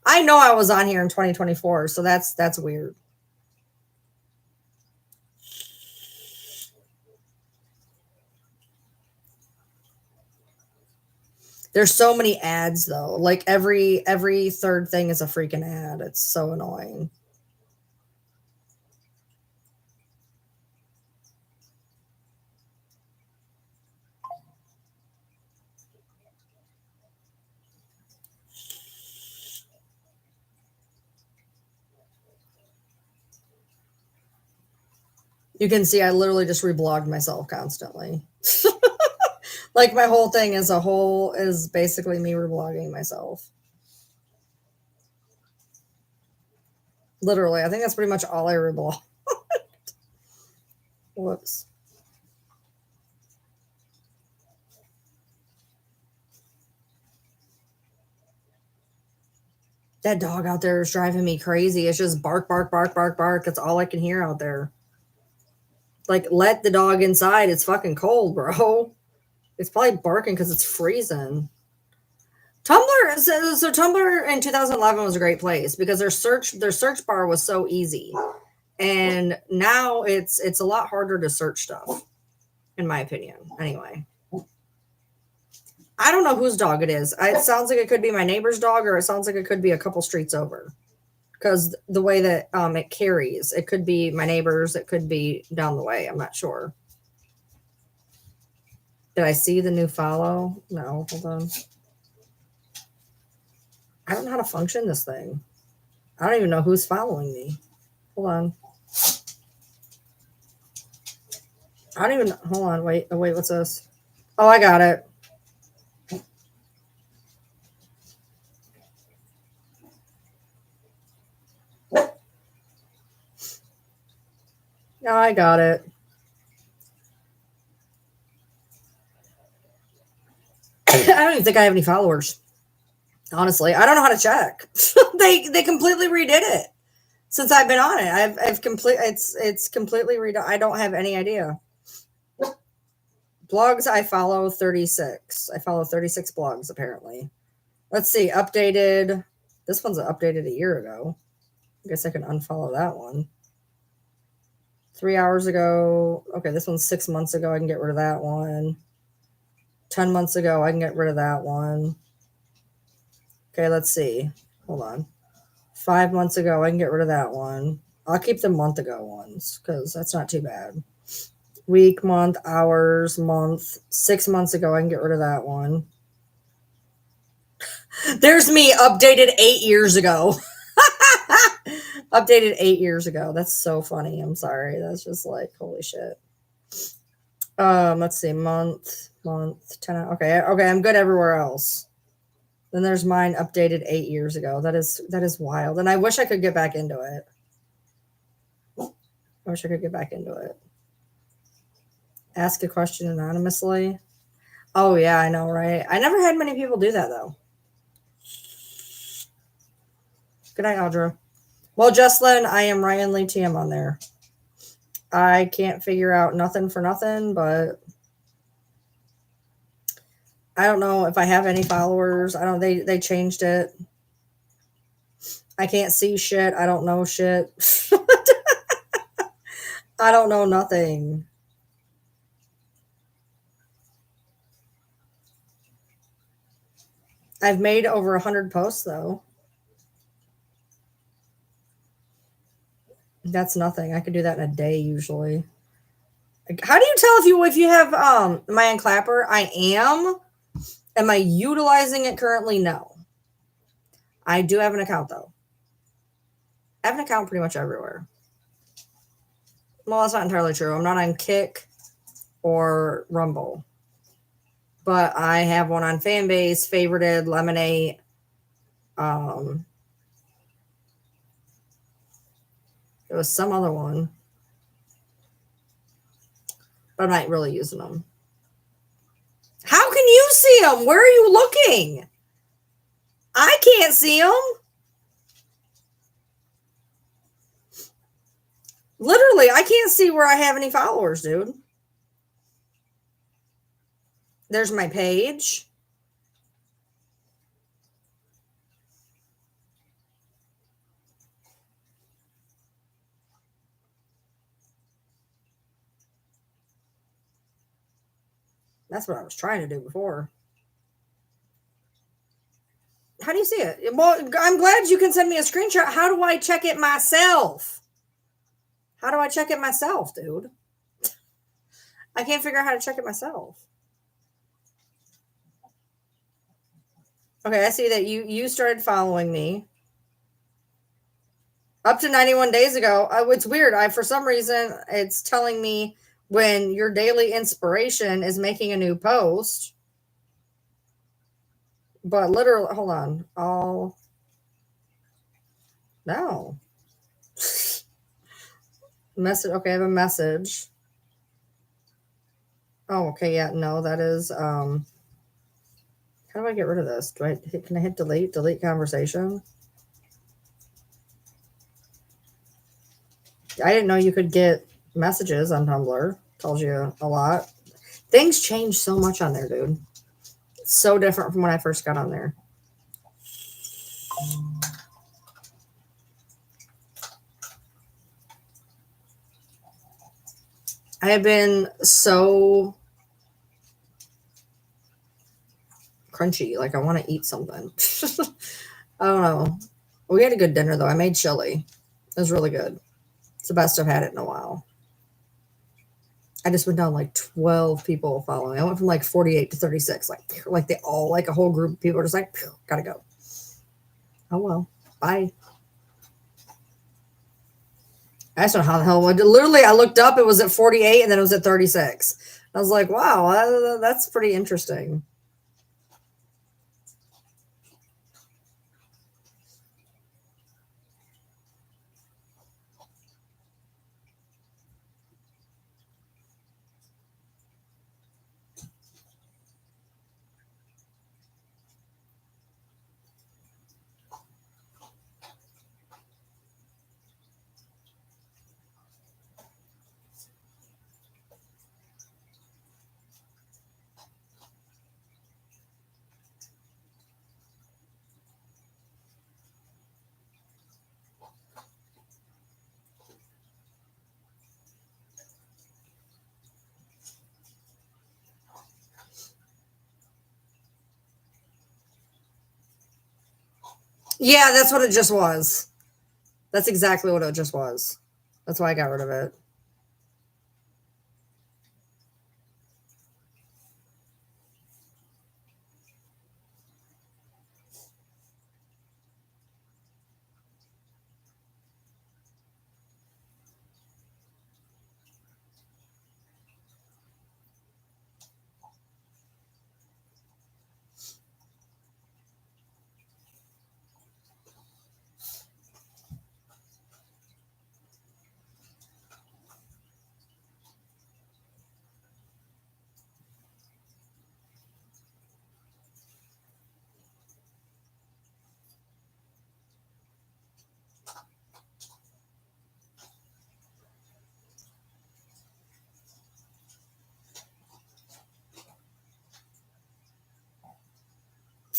I know I was on here in 2024, so that's weird. There's so many ads though. Like every third thing is a freaking ad. It's so annoying. You can see I literally just reblogged myself constantly. Like my whole thing as a whole is basically me reblogging myself. Literally, I think that's pretty much all I reblog. Whoops. That dog out there is driving me crazy. It's just bark, bark, bark, bark, bark. That's all I can hear out there. Like, let the dog inside. It's fucking cold, bro. It's probably barking because it's freezing. Tumblr, so Tumblr in 2011 was a great place because their search bar was so easy, and now it's a lot harder to search stuff, in my opinion. Anyway, I don't know whose dog it is. It sounds like it could be my neighbor's dog, or it sounds like it could be a couple streets over. Because the way that it carries, it could be my neighbor's, it could be down the way. I'm not sure. Did I see the new follow? No, hold on. I don't know how to function this thing. I don't even know who's following me. Hold on. I don't even, hold on, wait, what's this? Oh, I got it. No, I got it. I don't even think I have any followers. Honestly, I don't know how to check. They completely redid it since I've been on it. It's completely redone. I don't have any idea. Blogs, I follow 36. I follow 36 blogs apparently. Let's see, updated. This one's updated a year ago. I guess I can unfollow that one. 3 hours ago. Okay, this one's 6 months ago. I can get rid of that one. 10 months ago, I can get rid of that one. Okay, let's see. Hold on. 5 months ago, I can get rid of that one. I'll keep the month ago ones because that's not too bad. Week, month, hours, month. 6 months ago, I can get rid of that one. There's me updated 8 years ago. Updated 8 years ago. That's so funny. I'm sorry. That's just like, holy shit. Let's see. Month, 10. Okay, I'm good everywhere else. Then there's mine updated 8 years ago. That is wild. And I wish I could get back into it. I wish I could get back into it. Ask a question anonymously. Oh yeah, I know, right? I never had many people do that though. Good night, Audra. Well, Jesslyn, I am Ryan Lee TM on there. I can't figure out nothing for nothing, but I don't know if I have any followers. I don't. They changed it. I can't see shit. I don't know shit. I don't know nothing. I've made over 100 posts though. That's nothing. I could do that in a day usually. How do you tell if you have Mayan Clapper? I am. Am I utilizing it currently? No. I do have an account though. I have an account pretty much everywhere. Well, that's not entirely true. I'm not on Kick or Rumble. But I have one on Fanbase, Favorited, Lemonade. There was some other one. But I'm not really using them. How can you see them? Where are you looking? I can't see them. Literally, I can't see where I have any followers, dude. There's my page. That's what I was trying to do before. How do you see it? Well, I'm glad you can send me a screenshot. How do I check it myself? How do I check it myself, dude? I can't figure out how to check it myself. Okay, I see that you started following me up to 91 days ago. It's weird. For some reason, it's telling me when your daily inspiration is making a new post. But literally, hold on. No. Message. Okay, I have a message. Oh, okay. Yeah, no, that is, how do I get rid of this? Can I hit delete? Delete conversation? I didn't know you could get messages on Tumblr. Tells you a lot. Things change so much on there, dude. It's so different from when I first got on there. I have been so crunchy. Like I want to eat something. I don't know. We had a good dinner though. I made chili. It was really good. It's the best I've had it in a while. I just went down like 12 people following. I went from like 48 to 36. Like they all, like a whole group of people are just like, gotta go. Oh well. Bye. I don't know how the hell. Literally, I looked up. It was at 48, and then it was at 36. I was like, wow, that's pretty interesting. Yeah, that's what it just was. That's exactly what it just was. That's why I got rid of it.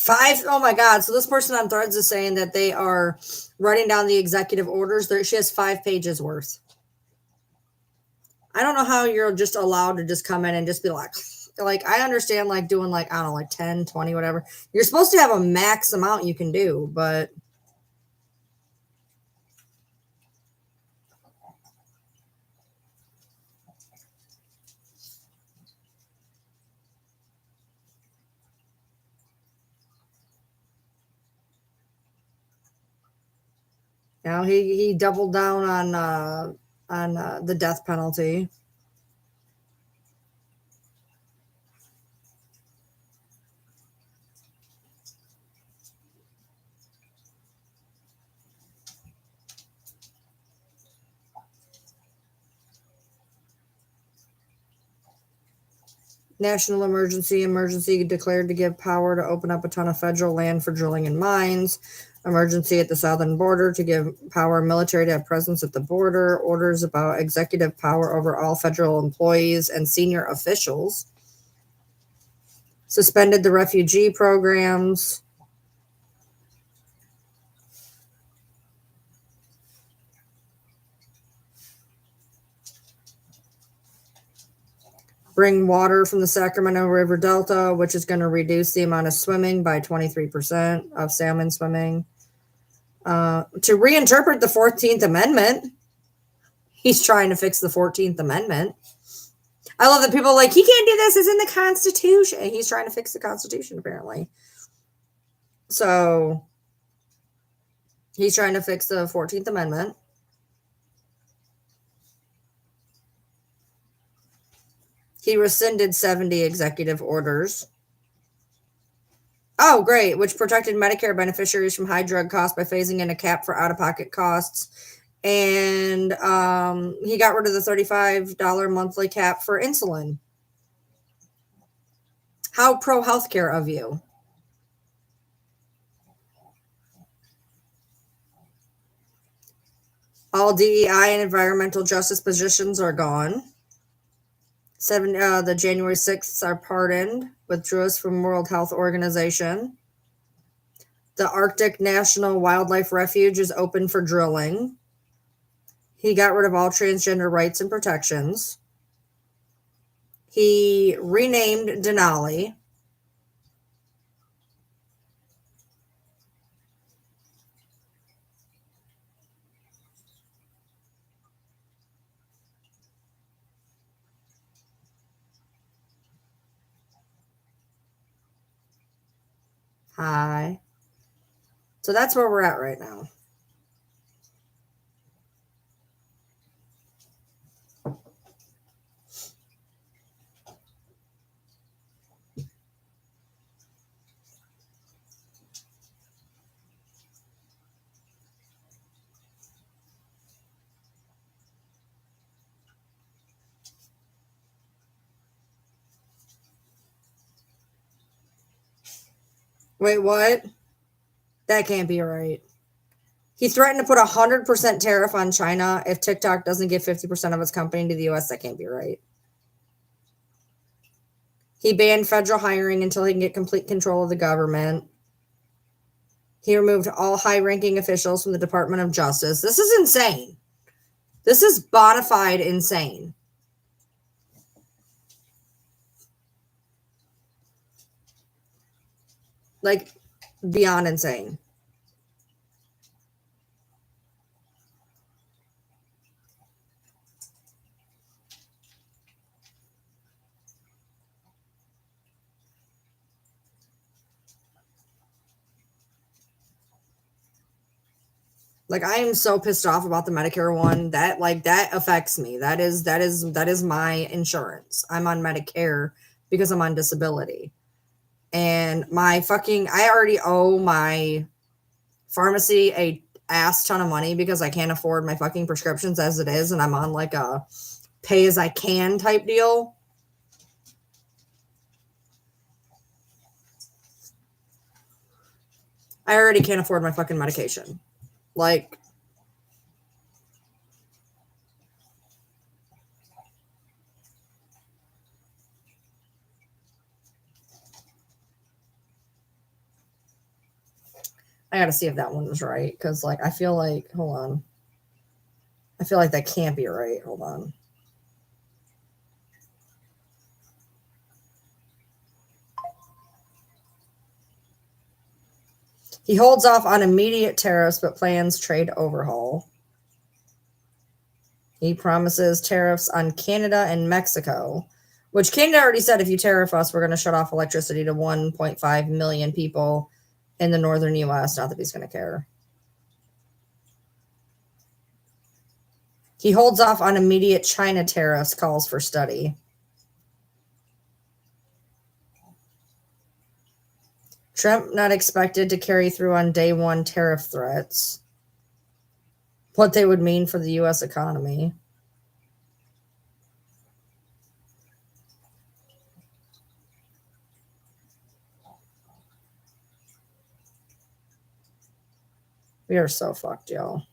Oh my God. So this person on Threads is saying that they are writing down the executive orders. She has 5 pages worth. I don't know how you're just allowed to just come in and just be like, I understand like doing like, I don't know, like 10, 20, whatever. You're supposed to have a max amount you can do, but. Now he doubled down on the death penalty. National emergency declared to give power to open up a ton of federal land for drilling and mines. Emergency at the southern border to give power military to have presence at the border. Orders about executive power over all federal employees and senior officials. Suspended the refugee programs. Bring water from the Sacramento River Delta, which is going to reduce the amount of swimming by 23% of salmon swimming. To reinterpret the 14th Amendment. He's trying to fix the 14th Amendment. I love that people are like, he can't do this. It's in the Constitution. And he's trying to fix the Constitution, apparently. So he's trying to fix the 14th Amendment. He rescinded 70 executive orders. Oh, great. Which protected Medicare beneficiaries from high drug costs by phasing in a cap for out-of-pocket costs. And he got rid of the $35 monthly cap for insulin. How pro-healthcare of you. All DEI and environmental justice positions are gone. The January 6th are pardoned, withdrew us from World Health Organization. The Arctic National Wildlife Refuge is open for drilling. He got rid of all transgender rights and protections. He renamed Denali. Hi. So that's where we're at right now. Wait, what? That can't be right. He threatened to put 100% tariff on China if TikTok doesn't give 50% of its company to the US. That can't be right. He banned federal hiring until he can get complete control of the government. He removed all high-ranking officials from the Department of Justice. This is insane. This is bona fide insane. Like, beyond insane. Like, I am so pissed off about the Medicare one. That affects me. That is my insurance. I'm on Medicare because I'm on disability. And I already owe my pharmacy a ass ton of money because I can't afford my fucking prescriptions as it is, and I'm on like a pay as I can type deal. I already can't afford my fucking medication. Like, I got to see if that one was right. Because, like, I feel like, hold on. I feel like that can't be right. Hold on. He holds off on immediate tariffs but plans trade overhaul. He promises tariffs on Canada and Mexico, which Canada already said if you tariff us, we're going to shut off electricity to 1.5 million people in the northern U.S. Not that he's going to care. He holds off on immediate China tariffs, calls for study. Trump not expected to carry through on day one tariff threats. What they would mean for the U.S. economy. We are so fucked, y'all.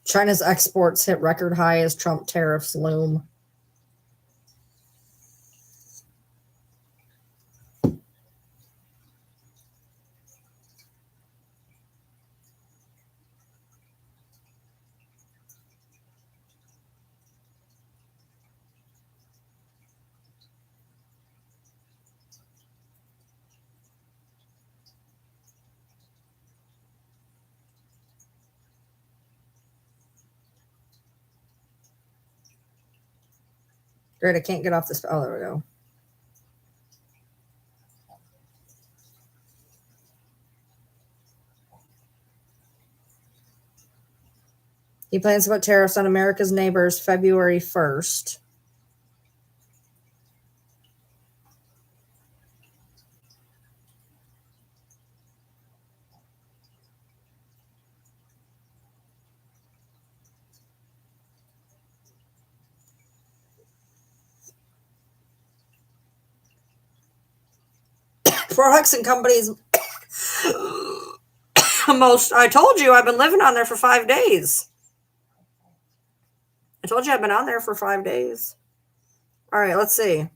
China's exports hit record high as Trump tariffs loom. Great, I can't get off this. Oh, there we go. He plans to put tariffs on America's neighbors February 1st. Products and companies. I told you I've been living on there for 5 days. I told you I've been on there for 5 days. All right, let's see.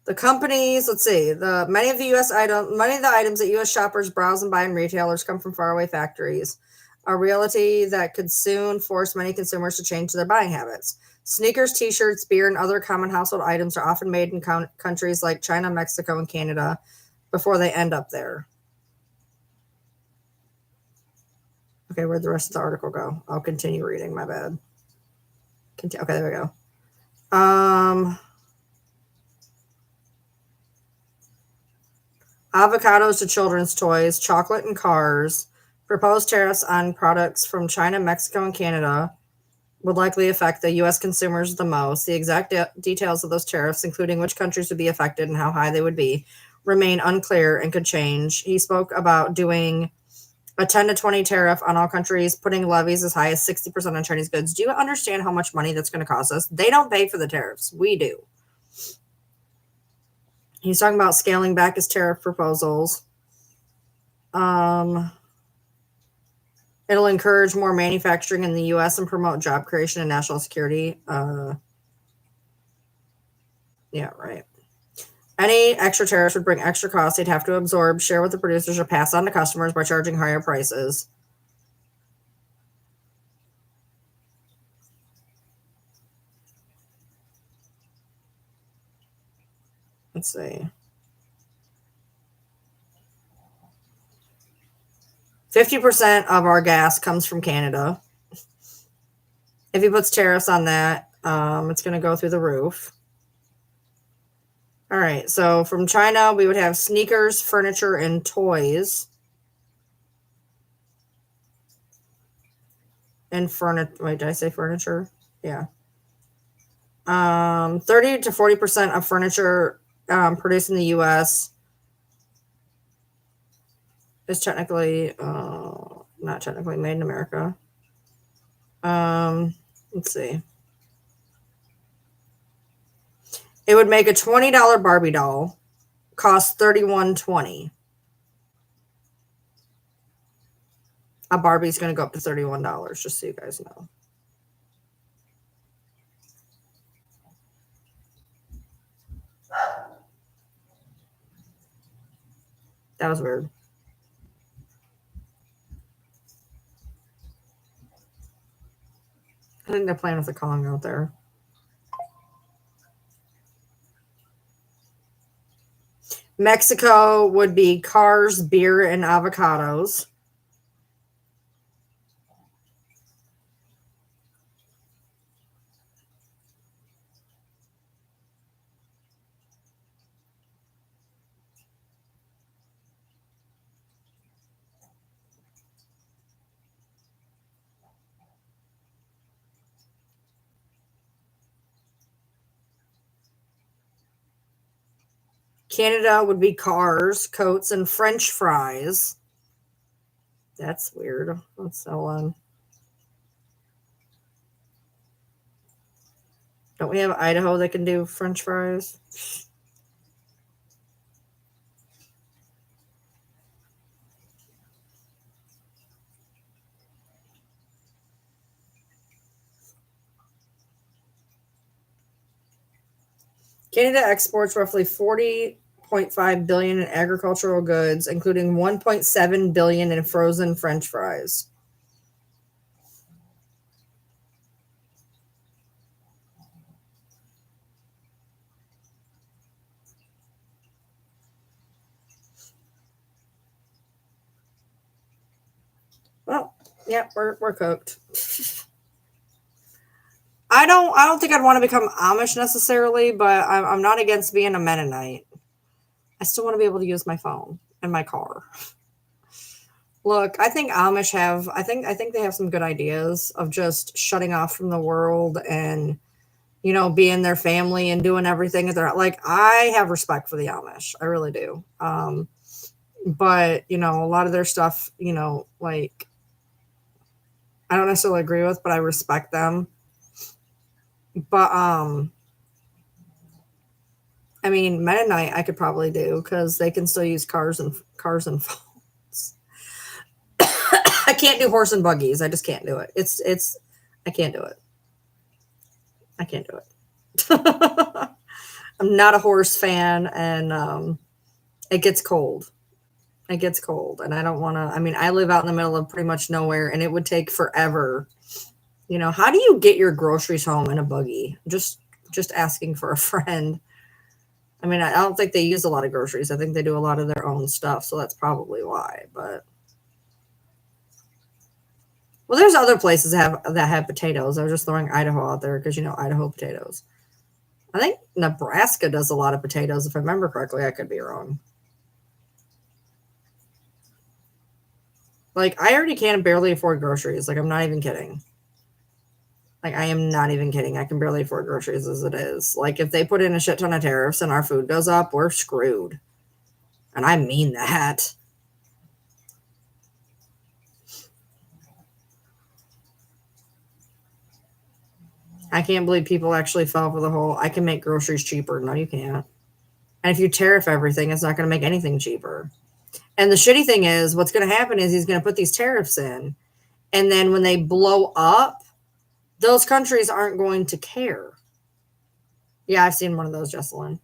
The companies, let's see. Many of the items that U.S. shoppers browse and buy in retailers come from faraway factories. A reality that could soon force many consumers to change their buying habits. Sneakers, t-shirts, beer, and other common household items are often made in countries like China, Mexico, and Canada before they end up there. Okay, where'd the rest of the article go? I'll continue reading, my bad. Okay, there we go. Avocados to children's toys, chocolate and cars. Proposed tariffs on products from China, Mexico, and Canada would likely affect the U.S. consumers the most. The exact details of those tariffs, including which countries would be affected and how high they would be, remain unclear and could change. He spoke about doing a 10 to 20 tariff on all countries, putting levies as high as 60% on Chinese goods. Do you understand how much money that's going to cost us? They don't pay for the tariffs. We do. He's talking about scaling back his tariff proposals. It'll encourage more manufacturing in the U.S. and promote job creation and national security. Yeah, right. Any extra tariffs would bring extra costs they'd have to absorb, share with the producers, or pass on to customers by charging higher prices. Let's see. 50% of our gas comes from Canada. If he puts tariffs on that, it's going to go through the roof. All right, so from China, we would have sneakers, furniture, and toys. And furniture. Wait, did I say furniture? Yeah. 30 to 40% of furniture produced in the U.S. is technically, not technically made in America. Let's see. It would make a $20 Barbie doll cost $31.20. A Barbie's going to go up to $31, just so you guys know. That was weird. I think they're playing with the Kong out there. Mexico would be cars, beer, and avocados. Canada would be cars, coats, and French fries. That's weird. Let's sell on. Don't we have Idaho that can do French fries? Canada exports roughly $40.5 billion in agricultural goods, including $1.7 billion in frozen French fries. Well, yeah, we're cooked. I don't think I'd want to become Amish necessarily, but I'm not against being a Mennonite. I still want to be able to use my phone and my car. Look, I think Amish have I think they have some good ideas of just shutting off from the world and being their family and doing everything they're like. I have respect for the Amish. I really do. But a lot of their stuff, like I don't necessarily agree with, but I respect them. But I mean, Mennonite I could probably do because they can still use cars and phones. I can't do horse and buggies. I just can't do it. I can't do it. I can't do it. I'm not a horse fan, and it gets cold. It gets cold, and I don't want to. I mean, I live out in the middle of pretty much nowhere, and it would take forever. How do you get your groceries home in a buggy? Just asking for a friend. I mean, I don't think they use a lot of groceries. I think they do a lot of their own stuff, so that's probably why. But well, there's other places that have potatoes. I was just throwing Idaho out there because Idaho potatoes. I think Nebraska does a lot of potatoes, if I remember correctly. I could be wrong. Like, I already can barely afford groceries. Like, I'm not even kidding. Like, I am not even kidding. I can barely afford groceries as it is. Like, if they put in a shit ton of tariffs and our food goes up, we're screwed. And I mean that. I can't believe people actually fell for the whole, I can make groceries cheaper. No, you can't. And if you tariff everything, it's not going to make anything cheaper. And the shitty thing is, what's going to happen is he's going to put these tariffs in. And then when they blow up, those countries aren't going to care. Yeah, I've seen one of those, Jesselyn.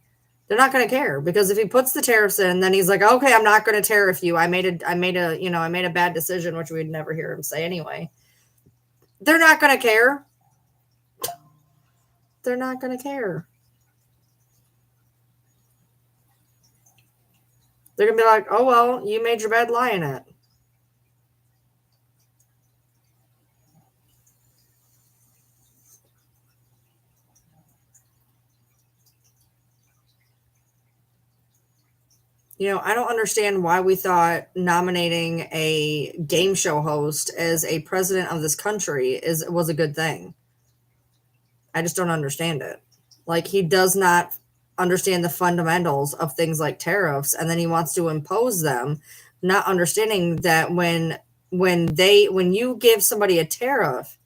They're not going to care because if he puts the tariffs in, then he's like, okay, I'm not going to tariff you. I made a bad decision, which we'd never hear him say anyway. They're not going to care. They're not going to care. They're going to be like, oh, well, you made your bed, lie in it. I don't understand why we thought nominating a game show host as a president of this country was a good thing. I just don't understand it. Like, he does not understand the fundamentals of things like tariffs, and then he wants to impose them, not understanding that when you give somebody a tariff,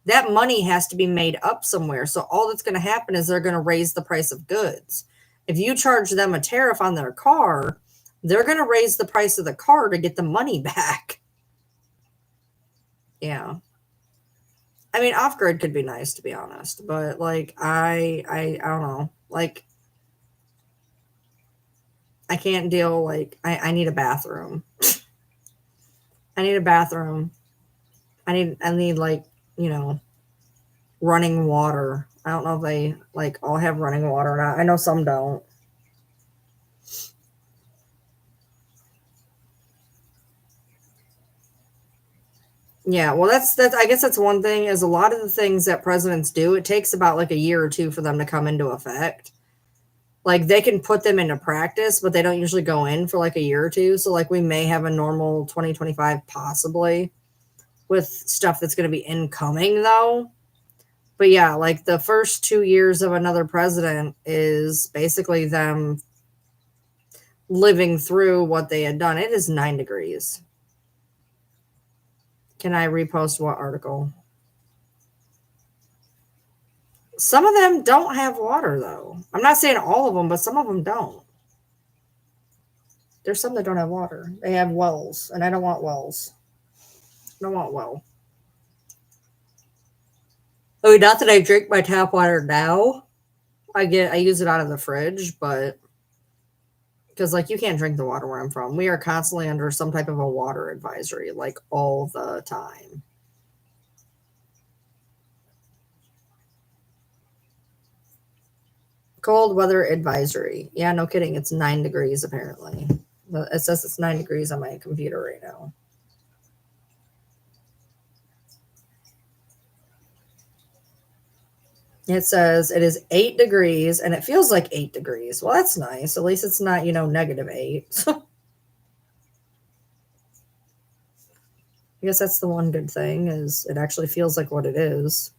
that money has to be made up somewhere. So all that's going to happen is they're going to raise the price of goods. If you charge them a tariff on their car, they're going to raise the price of the car to get the money back. Yeah. I mean, off grid could be nice, to be honest, but like I don't know. Like I can't deal. Like I need a bathroom. I need a bathroom. I need like you know running water. I don't know if they like all have running water or not. I know some don't. Yeah, well, that's. I guess that's one thing is a lot of the things that presidents do. It takes about like a year or two for them to come into effect. Like they can put them into practice, but they don't usually go in for like a year or two. So like we may have a normal 2025 possibly with stuff that's going to be incoming though. But yeah, like the first 2 years of another president is basically them living through what they had done. It is 9 degrees. Can I repost what article? Some of them don't have water though. I'm not saying all of them, but some of them don't. There's some that don't have water. They have wells, and I don't want wells. I don't want well. I mean, not that I drink my tap water now. I use it out of the fridge, but because like you can't drink the water where I'm from. We are constantly under some type of a water advisory, like all the time. Cold weather advisory. Yeah, no kidding. It's 9 degrees apparently. It says it's 9 degrees on my computer right now. It says it is 8 degrees and it feels like 8 degrees. Well, that's nice. At least it's not, -8. I guess that's the one good thing is it actually feels like what it is.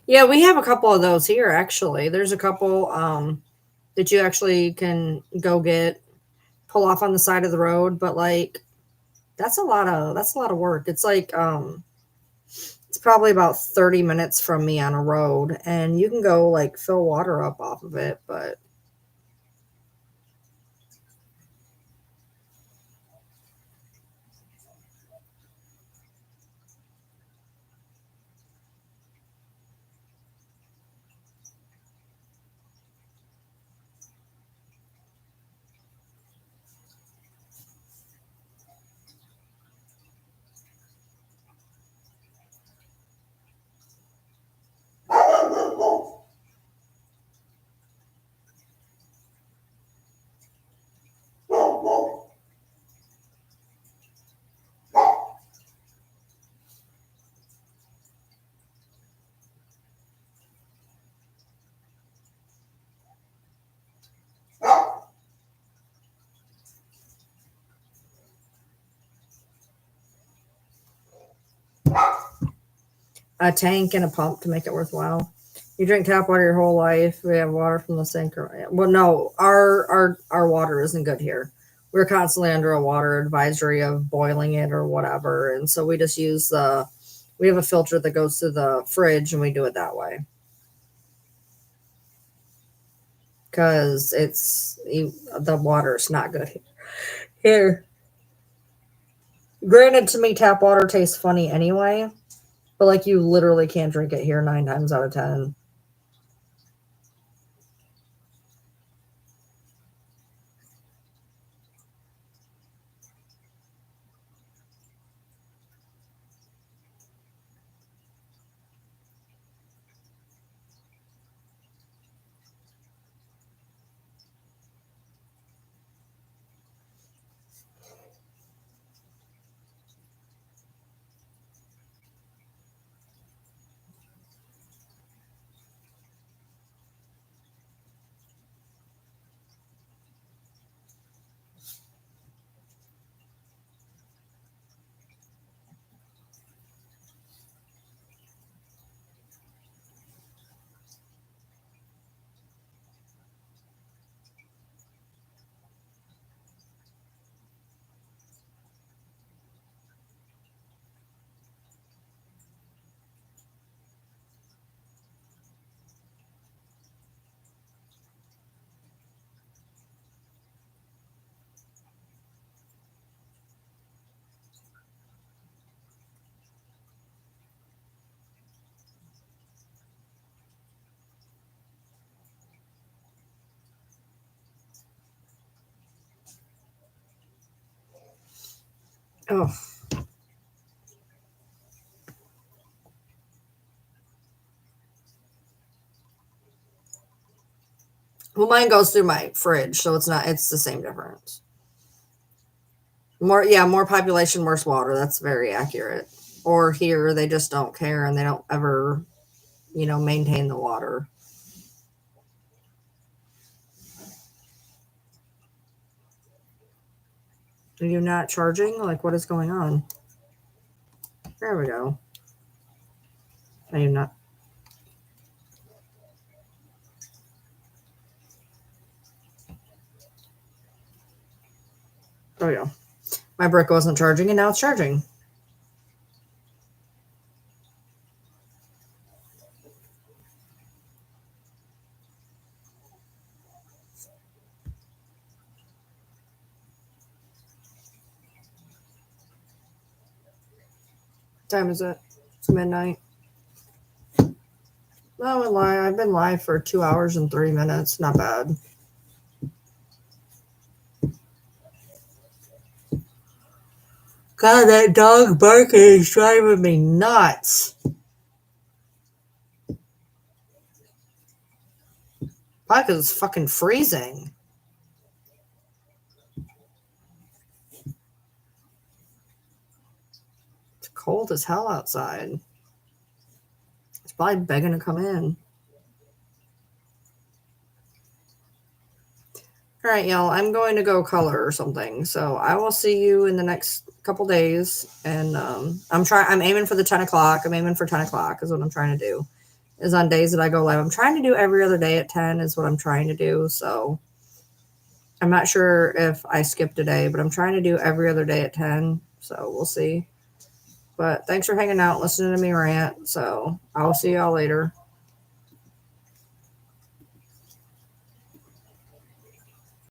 Yeah, we have a couple of those here actually. There's a couple that you actually can go get pull off on the side of the road, but like that's a lot of work. It's like it's probably about 30 minutes from me on a road and you can go like fill water up off of it, but a tank and a pump to make it worthwhile. You drink tap water your whole life. We have water from the sink. Well, no, our water isn't good here. We're constantly under a water advisory of boiling it or whatever, and so we just use the. We have a filter that goes to the fridge, and we do it that way because the water's not good here. Granted, to me, tap water tastes funny anyway, But like you literally can't drink it here 9 times out of 10. Oh. Well, mine goes through my fridge, so it's the same difference. More population, worse water. That's very accurate. Or here, they just don't care and they don't ever, maintain the water. Are you not charging? Like, what is going on? There we go. Are you not? Oh, yeah. My brick wasn't charging, and now it's charging. What time is it? It's midnight. No, I've been live for 2 hours and 3 minutes. Not bad. God, that dog barking is driving me nuts. Probably because it's fucking freezing. It's cold as hell outside. It's probably begging to come in. All right, y'all. I'm going to go color or something. So I will see you in the next couple days. And I'm aiming for the 10 o'clock. I'm aiming for 10 o'clock is what I'm trying to do. Is on days that I go live. I'm trying to do every other day at 10 is what I'm trying to do. So I'm not sure if I skipped a day, but I'm trying to do every other day at 10. So we'll see. But thanks for hanging out, listening to me rant. So I'll see y'all later.